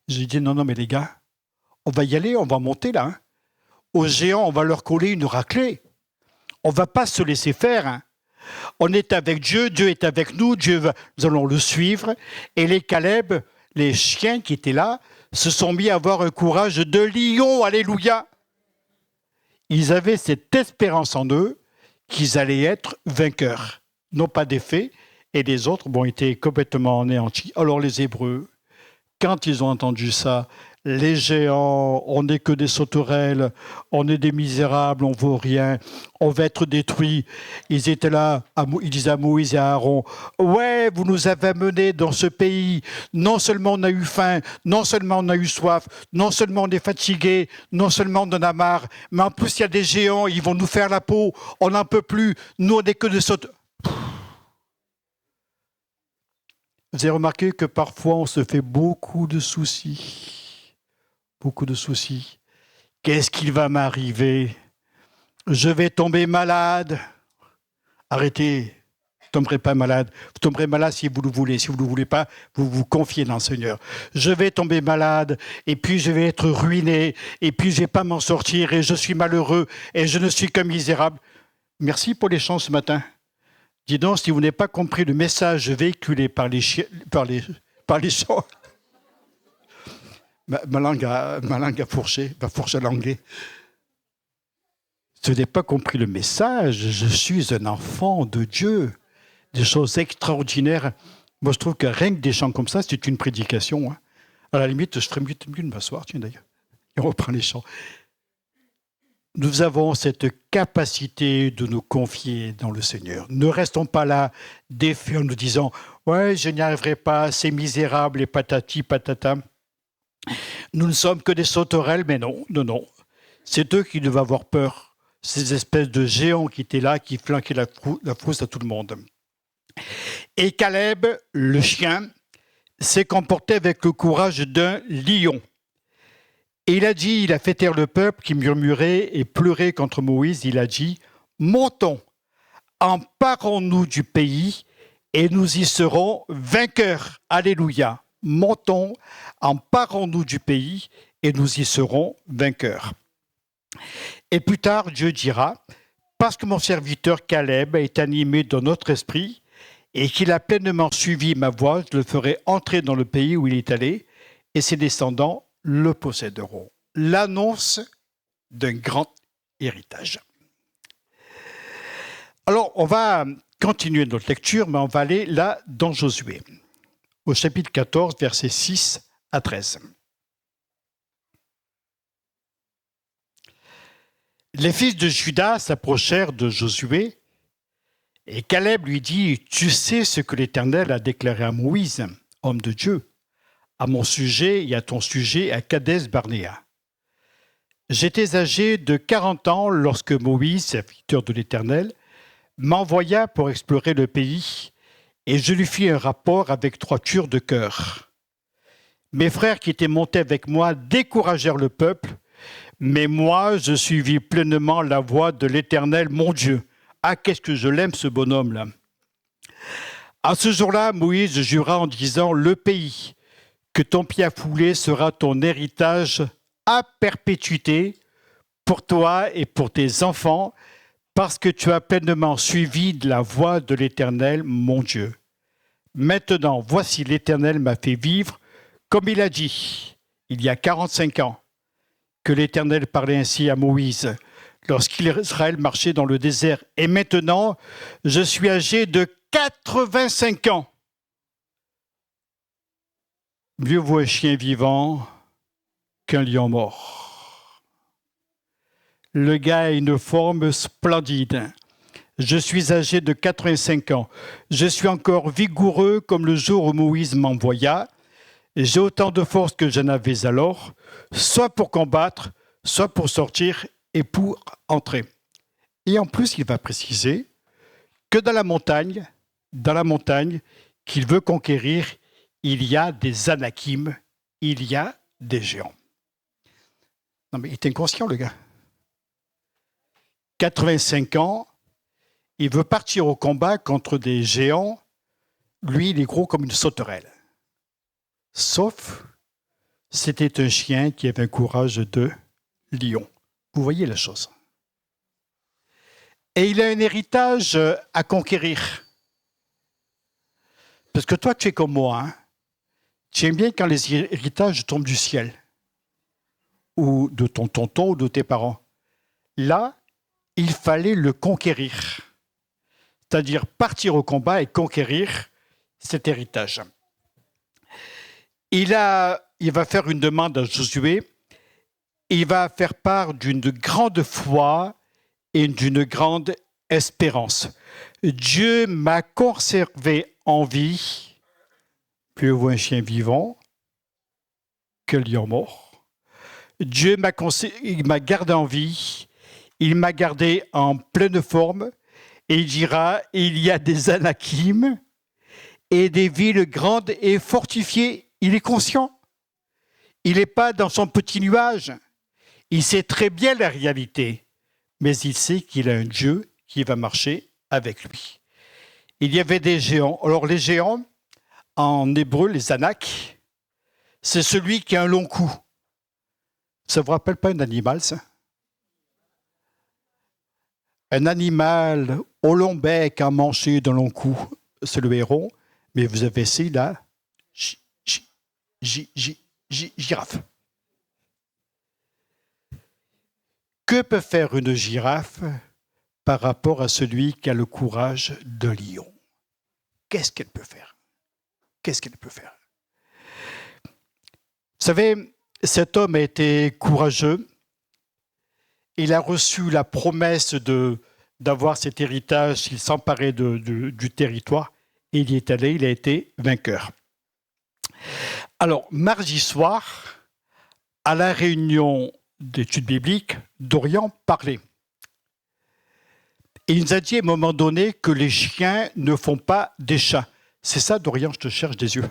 J'ai dit non, mais les gars, on va y aller, on va monter là. Hein. Aux géants, on va leur coller une raclée. On ne va pas se laisser faire. Hein. On est avec Dieu, Dieu est avec nous, nous allons le suivre. Et les Caleb, les chiens qui étaient là, se sont mis à avoir un courage de lion, alléluia. Ils avaient cette espérance en eux qu'ils allaient être vainqueurs. Non pas des faits, et les autres ont été complètement anéantis. Alors les Hébreux, quand ils ont entendu ça, les géants, on n'est que des sauterelles, on est des misérables, on ne vaut rien, on va être détruits. Ils étaient là, ils disaient à Moïse et à Aaron, ouais, vous nous avez menés dans ce pays, non seulement on a eu faim, non seulement on a eu soif, non seulement on est fatigué, non seulement on en a marre, mais en plus il y a des géants, ils vont nous faire la peau, on n'en peut plus, nous on n'est que des sauterelles. Vous avez remarqué que parfois on se fait beaucoup de soucis. Beaucoup de soucis. Qu'est-ce qu'il va m'arriver? Je vais tomber malade. Arrêtez, vous ne tomberez pas malade. Vous tomberez malade si vous le voulez. Si vous ne le voulez pas, vous vous confiez dans le Seigneur. Je vais tomber malade, et puis je vais être ruiné, et puis je ne vais pas m'en sortir, et je suis malheureux, et je ne suis que misérable. Merci pour les chants ce matin. Dis donc, si vous n'avez pas compris le message véhiculé par les chants, ma langue a fourché, va fourcher l'anglais. Si vous n'avez pas compris le message, je suis un enfant de Dieu. Des choses extraordinaires. Moi, je trouve que rien que des chants comme ça, c'est une prédication. Hein. À la limite, je ferais mieux de m'asseoir, tiens d'ailleurs. Et on reprend les chants. Nous avons cette capacité de nous confier dans le Seigneur. Ne restons pas là, défaits en nous disant « Ouais, je n'y arriverai pas, c'est misérable et patati patata ». Nous ne sommes que des sauterelles, mais non. C'est eux qui devaient avoir peur. Ces espèces de géants qui étaient là, qui flanquaient la frousse à tout le monde. Et Caleb, le chien, s'est comporté avec le courage d'un lion. Et il a fait taire le peuple qui murmurait et pleurait contre Moïse. Il a dit, montons, emparons-nous du pays et nous y serons vainqueurs. Alléluia. Montons, emparons-nous du pays et nous y serons vainqueurs. Et plus tard, Dieu dira, parce que mon serviteur Caleb est animé de notre esprit et qu'il a pleinement suivi ma voie, je le ferai entrer dans le pays où il est allé et ses descendants le posséderont. L'annonce d'un grand héritage. Alors, on va continuer notre lecture, mais on va aller là dans Josué, au chapitre 14, versets 6 à 13. Les fils de Juda s'approchèrent de Josué, et Caleb lui dit, « Tu sais ce que l'Éternel a déclaré à Moïse, homme de Dieu, à mon sujet et à ton sujet à Kadès-Barnéa. J'étais âgé de 40 ans lorsque Moïse, serviteur de l'Éternel, m'envoya pour explorer le pays, et je lui fis un rapport avec 3 turcs de cœur. Mes frères qui étaient montés avec moi découragèrent le peuple, mais moi, je suivis pleinement la voie de l'Éternel, mon Dieu. Ah, qu'est-ce que je l'aime, ce bonhomme-là. À ce jour-là, Moïse jura en disant, le pays que ton pied a foulé sera ton héritage à perpétuité pour toi et pour tes enfants, parce que tu as pleinement suivi la voie de l'Éternel, mon Dieu. Maintenant, voici l'Éternel m'a fait vivre, comme il a dit, il y a 45 ans, que l'Éternel parlait ainsi à Moïse, lorsqu'Israël marchait dans le désert. Et maintenant, je suis âgé de 85 ans. Mieux vaut un chien vivant qu'un lion mort. Le gars a une forme splendide. Je suis âgé de 85 ans. Je suis encore vigoureux comme le jour où Moïse m'envoya. J'ai autant de force que j'en avais alors, soit pour combattre, soit pour sortir et pour entrer. Et en plus, il va préciser que dans la montagne qu'il veut conquérir, il y a des Anakim, il y a des géants. Non mais il est inconscient, le gars. 85 ans, il veut partir au combat contre des géants. Lui, il est gros comme une sauterelle. Sauf, c'était un chien qui avait un courage de lion. Vous voyez la chose. Et il a un héritage à conquérir. Parce que toi, tu es comme moi. Hein? Tu aimes bien quand les héritages tombent du ciel. Ou de ton tonton ou de tes parents. Là, il fallait le conquérir. C'est-à-dire partir au combat et conquérir cet héritage. Il a il va faire une demande à Josué. Il va faire part d'une grande foi et d'une grande espérance. Dieu m'a conservé en vie, plus vaut un chien vivant que le lion mort. Dieu il m'a gardé en vie, il m'a gardé en pleine forme, et il dira, il y a des Anakim et des villes grandes et fortifiées. Il est conscient. Il n'est pas dans son petit nuage. Il sait très bien la réalité, mais il sait qu'il a un Dieu qui va marcher avec lui. Il y avait des géants. Alors les géants, en hébreu, les Anak, c'est celui qui a un long cou. Ça ne vous rappelle pas un animal, ça? Un animal au long bec, à manger d'un long cou, c'est le héron, mais vous avez ici la girafe. Que peut faire une girafe par rapport à celui qui a le courage d'un lion? Qu'est-ce qu'elle peut faire? Qu'est-ce qu'elle peut faire? Vous savez, cet homme a été courageux. Il a reçu la promesse d'avoir cet héritage, il s'emparait du territoire, et il y est allé, il a été vainqueur. Alors, mardi soir, à la réunion d'études bibliques, Dorian parlait. Il nous a dit à un moment donné que les chiens ne font pas des chats. C'est ça, Dorian, je te cherche des yeux.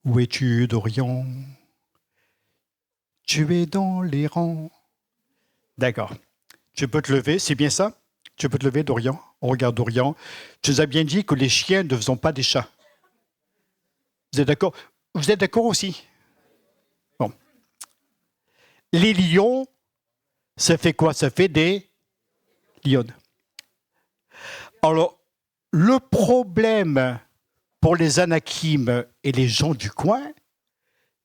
Où es-tu, Dorian? Tu es dans les rangs. D'accord. Tu peux te lever, c'est bien ça? Tu peux te lever, Dorian? On regarde Dorian. Tu nous as bien dit que les chiens ne font pas des chats. Vous êtes d'accord? Vous êtes d'accord aussi? Bon. Les lions, ça fait quoi? Ça fait des lionnes. Alors, le problème pour les Anakim et les gens du coin,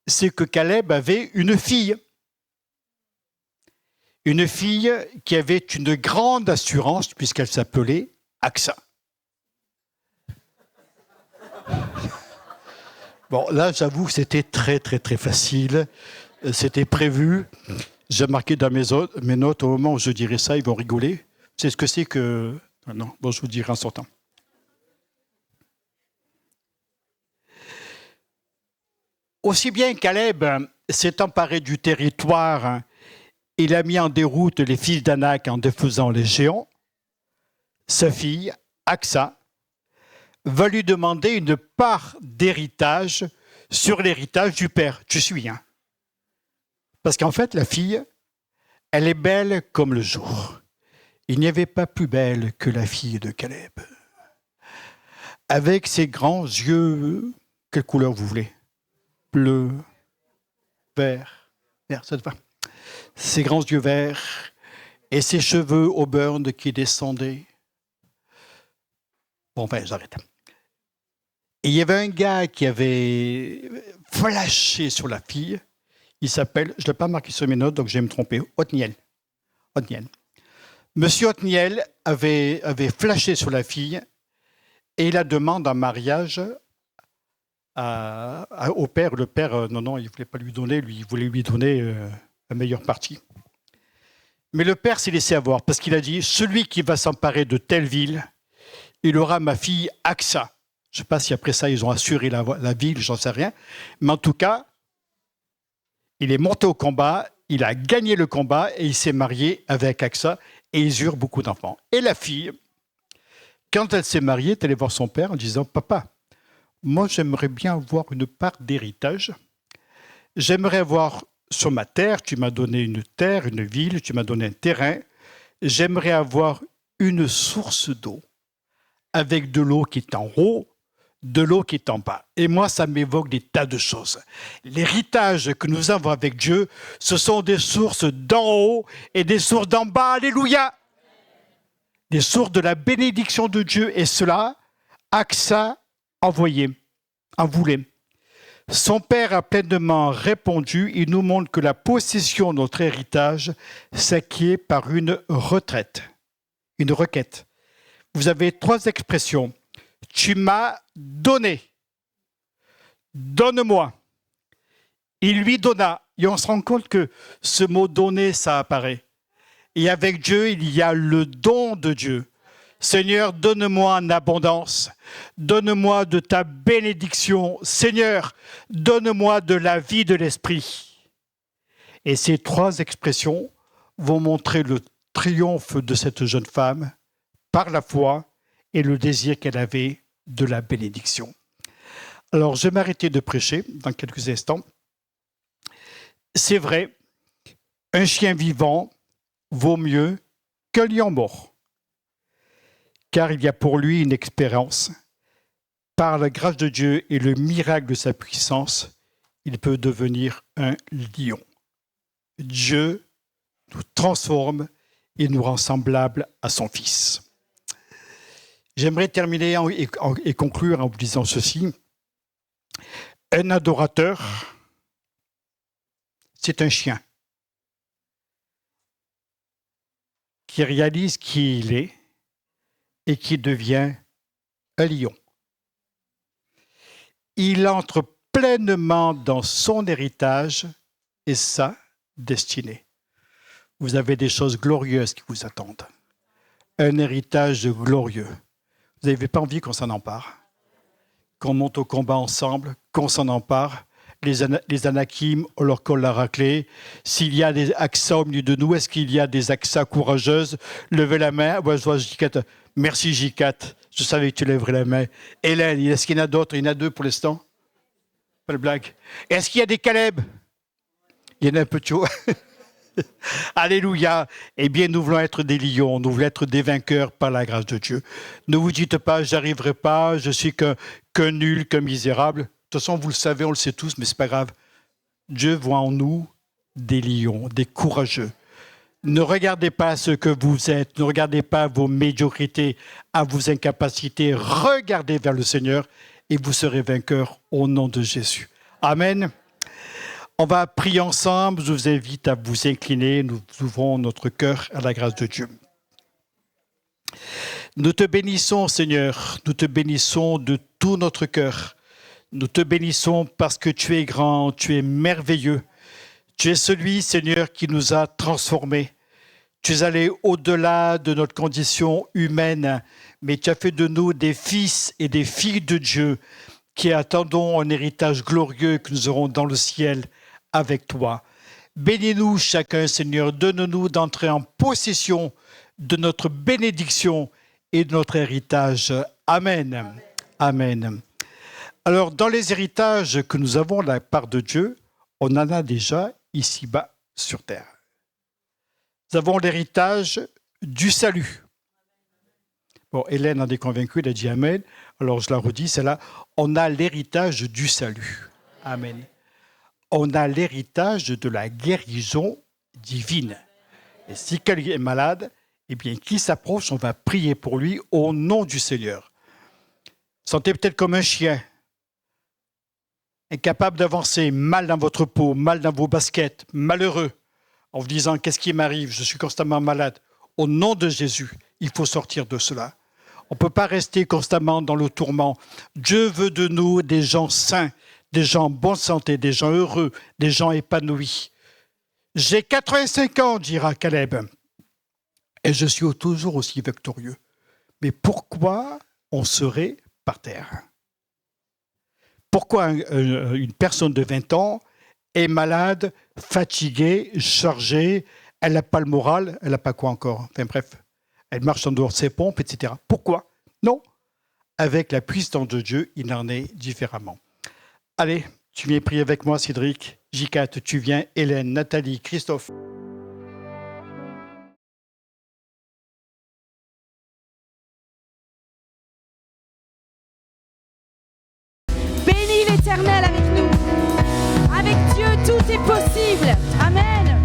c'est que Caleb avait une fille. Une fille qui avait une grande assurance puisqu'elle s'appelait Aksa. Bon, là, j'avoue que c'était très, très, très facile. C'était prévu. J'ai marqué dans mes notes, au moment où je dirai ça, ils vont rigoler. C'est ce que c'est que... Non, bon, je vous dirai en sortant. Aussi bien Caleb s'est emparé du territoire, il a mis en déroute les fils d'Anak en défaisant les géants. Sa fille, Aksa, va lui demander une part d'héritage sur l'héritage du père. Tu suis, hein? Parce qu'en fait, la fille, elle est belle comme le jour. Il n'y avait pas plus belle que la fille de Caleb. Avec ses grands yeux, quelle couleur vous voulez? Bleu, vert, ça te va. Ses grands yeux verts et ses cheveux auburn qui descendaient. Bon, ben, j'arrête. Et il y avait un gars qui avait flashé sur la fille. Il s'appelle, je ne l'ai pas marqué sur mes notes, donc je vais me tromper, Othniel. Monsieur Othniel avait flashé sur la fille et il la demande en mariage au père. Le père, non, il ne voulait pas lui donner, il voulait lui donner la meilleure partie. Mais le père s'est laissé avoir parce qu'il a dit, celui qui va s'emparer de telle ville, il aura ma fille Aksa. Je ne sais pas si après ça, ils ont assuré la ville, j'en sais rien. Mais en tout cas, il est monté au combat, il a gagné le combat et il s'est marié avec Aksa et ils eurent beaucoup d'enfants. Et la fille, quand elle s'est mariée, elle est allée voir son père en disant « Papa, moi j'aimerais bien avoir une part d'héritage. J'aimerais avoir sur ma terre, tu m'as donné une terre, une ville, tu m'as donné un terrain. J'aimerais avoir une source d'eau avec de l'eau qui est en haut, de l'eau qui est en bas. Et moi, ça m'évoque des tas de choses. L'héritage que nous avons avec Dieu, ce sont des sources d'en haut et des sources d'en bas. Alléluia! Des sources de la bénédiction de Dieu. Et cela, Aksa en voulait. Son père a pleinement répondu. Il nous montre que la possession de notre héritage s'acquiert par une requête. Vous avez 3 expressions. Tu m'as donné. Donne-moi. Il lui donna. Et on se rend compte que ce mot donner, ça apparaît. Et avec Dieu, il y a le don de Dieu. Seigneur, donne-moi en abondance. Donne-moi de ta bénédiction. Seigneur, donne-moi de la vie de l'esprit. Et ces trois expressions vont montrer le triomphe de cette jeune femme par la foi et le désir qu'elle avait de la bénédiction. Alors, je vais m'arrêter de prêcher dans quelques instants. C'est vrai, un chien vivant vaut mieux qu'un lion mort, car il y a pour lui une expérience. Par la grâce de Dieu et le miracle de sa puissance, il peut devenir un lion. Dieu nous transforme et nous rend semblables à son Fils. J'aimerais terminer et conclure en vous disant ceci. Un adorateur, c'est un chien qui réalise qui il est et qui devient un lion. Il entre pleinement dans son héritage et sa destinée. Vous avez des choses glorieuses qui vous attendent. Un héritage glorieux. Vous n'avez pas envie qu'on s'en empare? Qu'on monte au combat ensemble, qu'on s'en empare? Les Anakim, on leur colle la raclée. S'il y a des Aksa au milieu de nous, est-ce qu'il y a des Aksa courageuses? Levez la main. Ouais, je vois J4. Merci J4. Je savais que tu lèverais la main. Hélène, est-ce qu'il y en a d'autres? Il y en a deux pour l'instant? Pas de blague. Est-ce qu'il y a des Caleb? Il y en a un peu de chaud. Alléluia. Eh bien, nous voulons être des lions, nous voulons être des vainqueurs par la grâce de Dieu. Ne vous dites pas, j'arriverai pas, je suis qu'un nul, qu'un misérable. De toute façon, vous le savez, on le sait tous, mais c'est pas grave. Dieu voit en nous des lions, des courageux. Ne regardez pas ce que vous êtes, ne regardez pas vos médiocrités, à vos incapacités. Regardez vers le Seigneur et vous serez vainqueurs au nom de Jésus. Amen. On va prier ensemble. Je vous invite à vous incliner. Nous ouvrons notre cœur à la grâce de Dieu. Nous te bénissons, Seigneur. Nous te bénissons de tout notre cœur. Nous te bénissons parce que tu es grand, tu es merveilleux. Tu es celui, Seigneur, qui nous a transformés. Tu es allé au-delà de notre condition humaine, mais tu as fait de nous des fils et des filles de Dieu qui attendons un héritage glorieux que nous aurons dans le ciel avec toi. Bénis-nous chacun, Seigneur. Donne-nous d'entrer en possession de notre bénédiction et de notre héritage. Amen. Amen. Alors, dans les héritages que nous avons de la part de Dieu, on en a déjà ici-bas sur terre. Nous avons l'héritage du salut. Bon, Hélène en est convaincue, elle a dit Amen. Alors, je la redis, c'est là. On a l'héritage du salut. Amen. On a l'héritage de la guérison divine. Et si quelqu'un est malade, eh bien, qui s'approche, on va prier pour lui au nom du Seigneur. Sentez peut-être comme un chien, incapable d'avancer, mal dans votre peau, mal dans vos baskets, malheureux, en vous disant « Qu'est-ce qui m'arrive? Je suis constamment malade. » Au nom de Jésus, il faut sortir de cela. On ne peut pas rester constamment dans le tourment. Dieu veut de nous des gens sains, des gens en bonne santé, des gens heureux, des gens épanouis. J'ai 85 ans, dira Caleb, et je suis toujours aussi victorieux. Mais pourquoi on serait par terre? Pourquoi une personne de 20 ans est malade, fatiguée, chargée, elle n'a pas le moral, elle n'a pas quoi encore? Enfin bref, elle marche en dehors de ses pompes, etc. Pourquoi? Non. Avec la puissance de Dieu, il en est différemment. Allez, tu viens prier avec moi, Cédric. J4, tu viens. Hélène, Nathalie, Christophe. Bénis l'Éternel avec nous. Avec Dieu, tout est possible. Amen.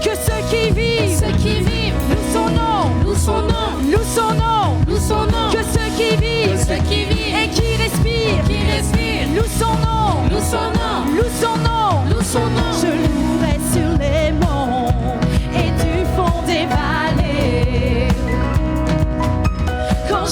Que ceux qui vivent, louent son nom, louent son nom, louent son nom, louent son nom. Que ceux qui vivent, et qui respirent, louent son nom, louent son nom, louent son nom, louent son nom. Je louerai sur les monts et du fond des vallées. Quand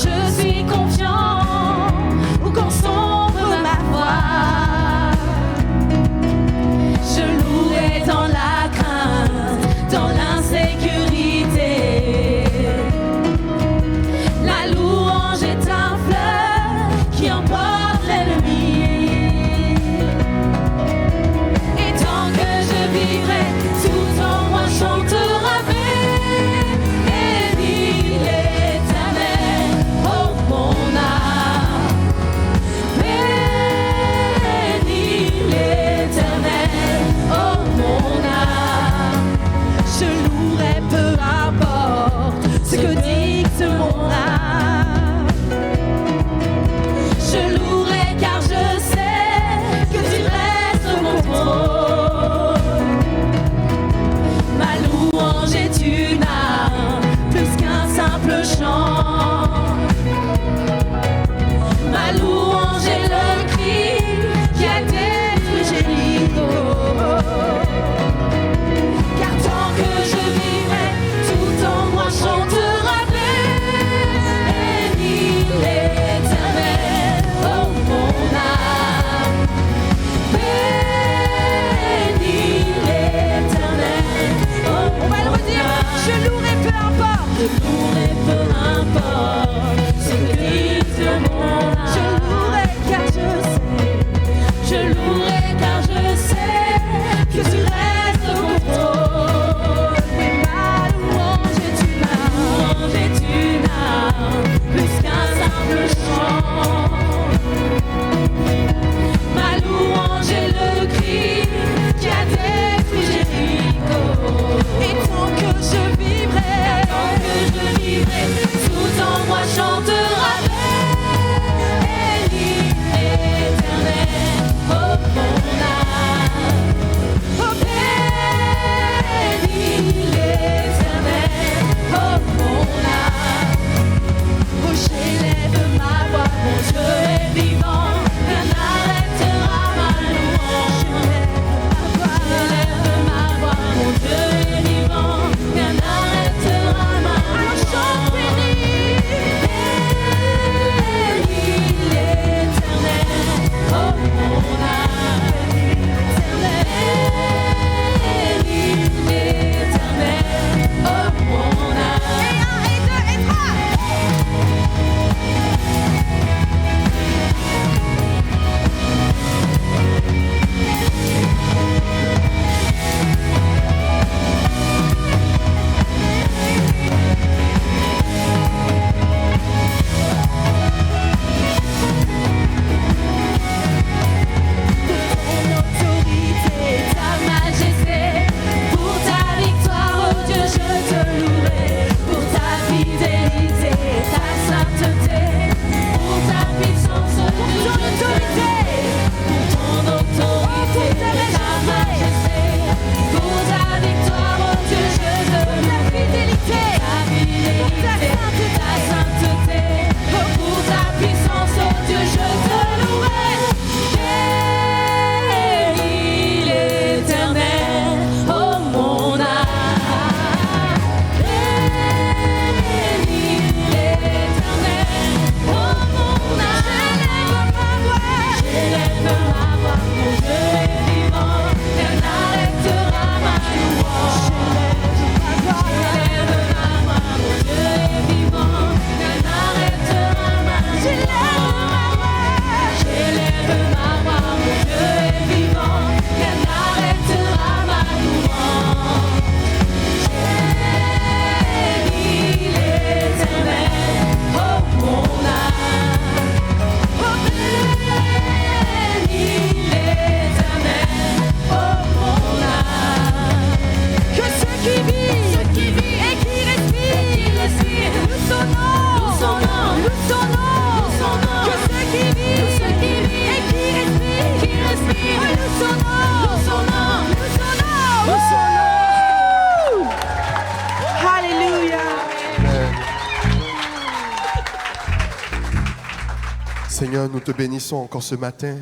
Seigneur, nous te bénissons encore ce matin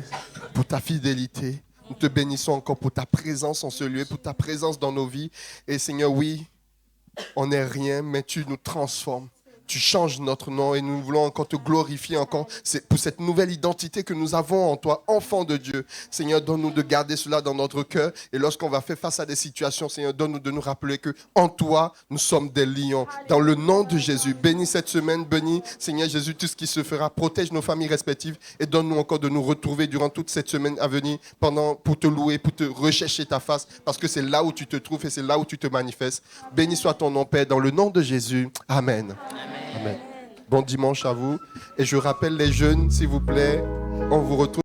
pour ta fidélité. Nous te bénissons encore pour ta présence en ce lieu, pour ta présence dans nos vies. Et Seigneur, oui, on n'est rien, mais tu nous transformes. Tu changes notre nom et nous voulons encore te glorifier encore pour cette nouvelle identité que nous avons en toi, enfant de Dieu. Seigneur, donne-nous de garder cela dans notre cœur et lorsqu'on va faire face à des situations, Seigneur, donne-nous de nous rappeler que en toi, nous sommes des lions. Dans le nom de Jésus, bénis cette semaine, bénis, Seigneur Jésus, tout ce qui se fera, protège nos familles respectives et donne-nous encore de nous retrouver durant toute cette semaine à venir pour te louer, pour te rechercher ta face, parce que c'est là où tu te trouves et c'est là où tu te manifestes. Béni soit ton nom, Père, dans le nom de Jésus. Amen. Amen. Bon dimanche à vous. Et je rappelle les jeunes, s'il vous plaît, on vous retrouve.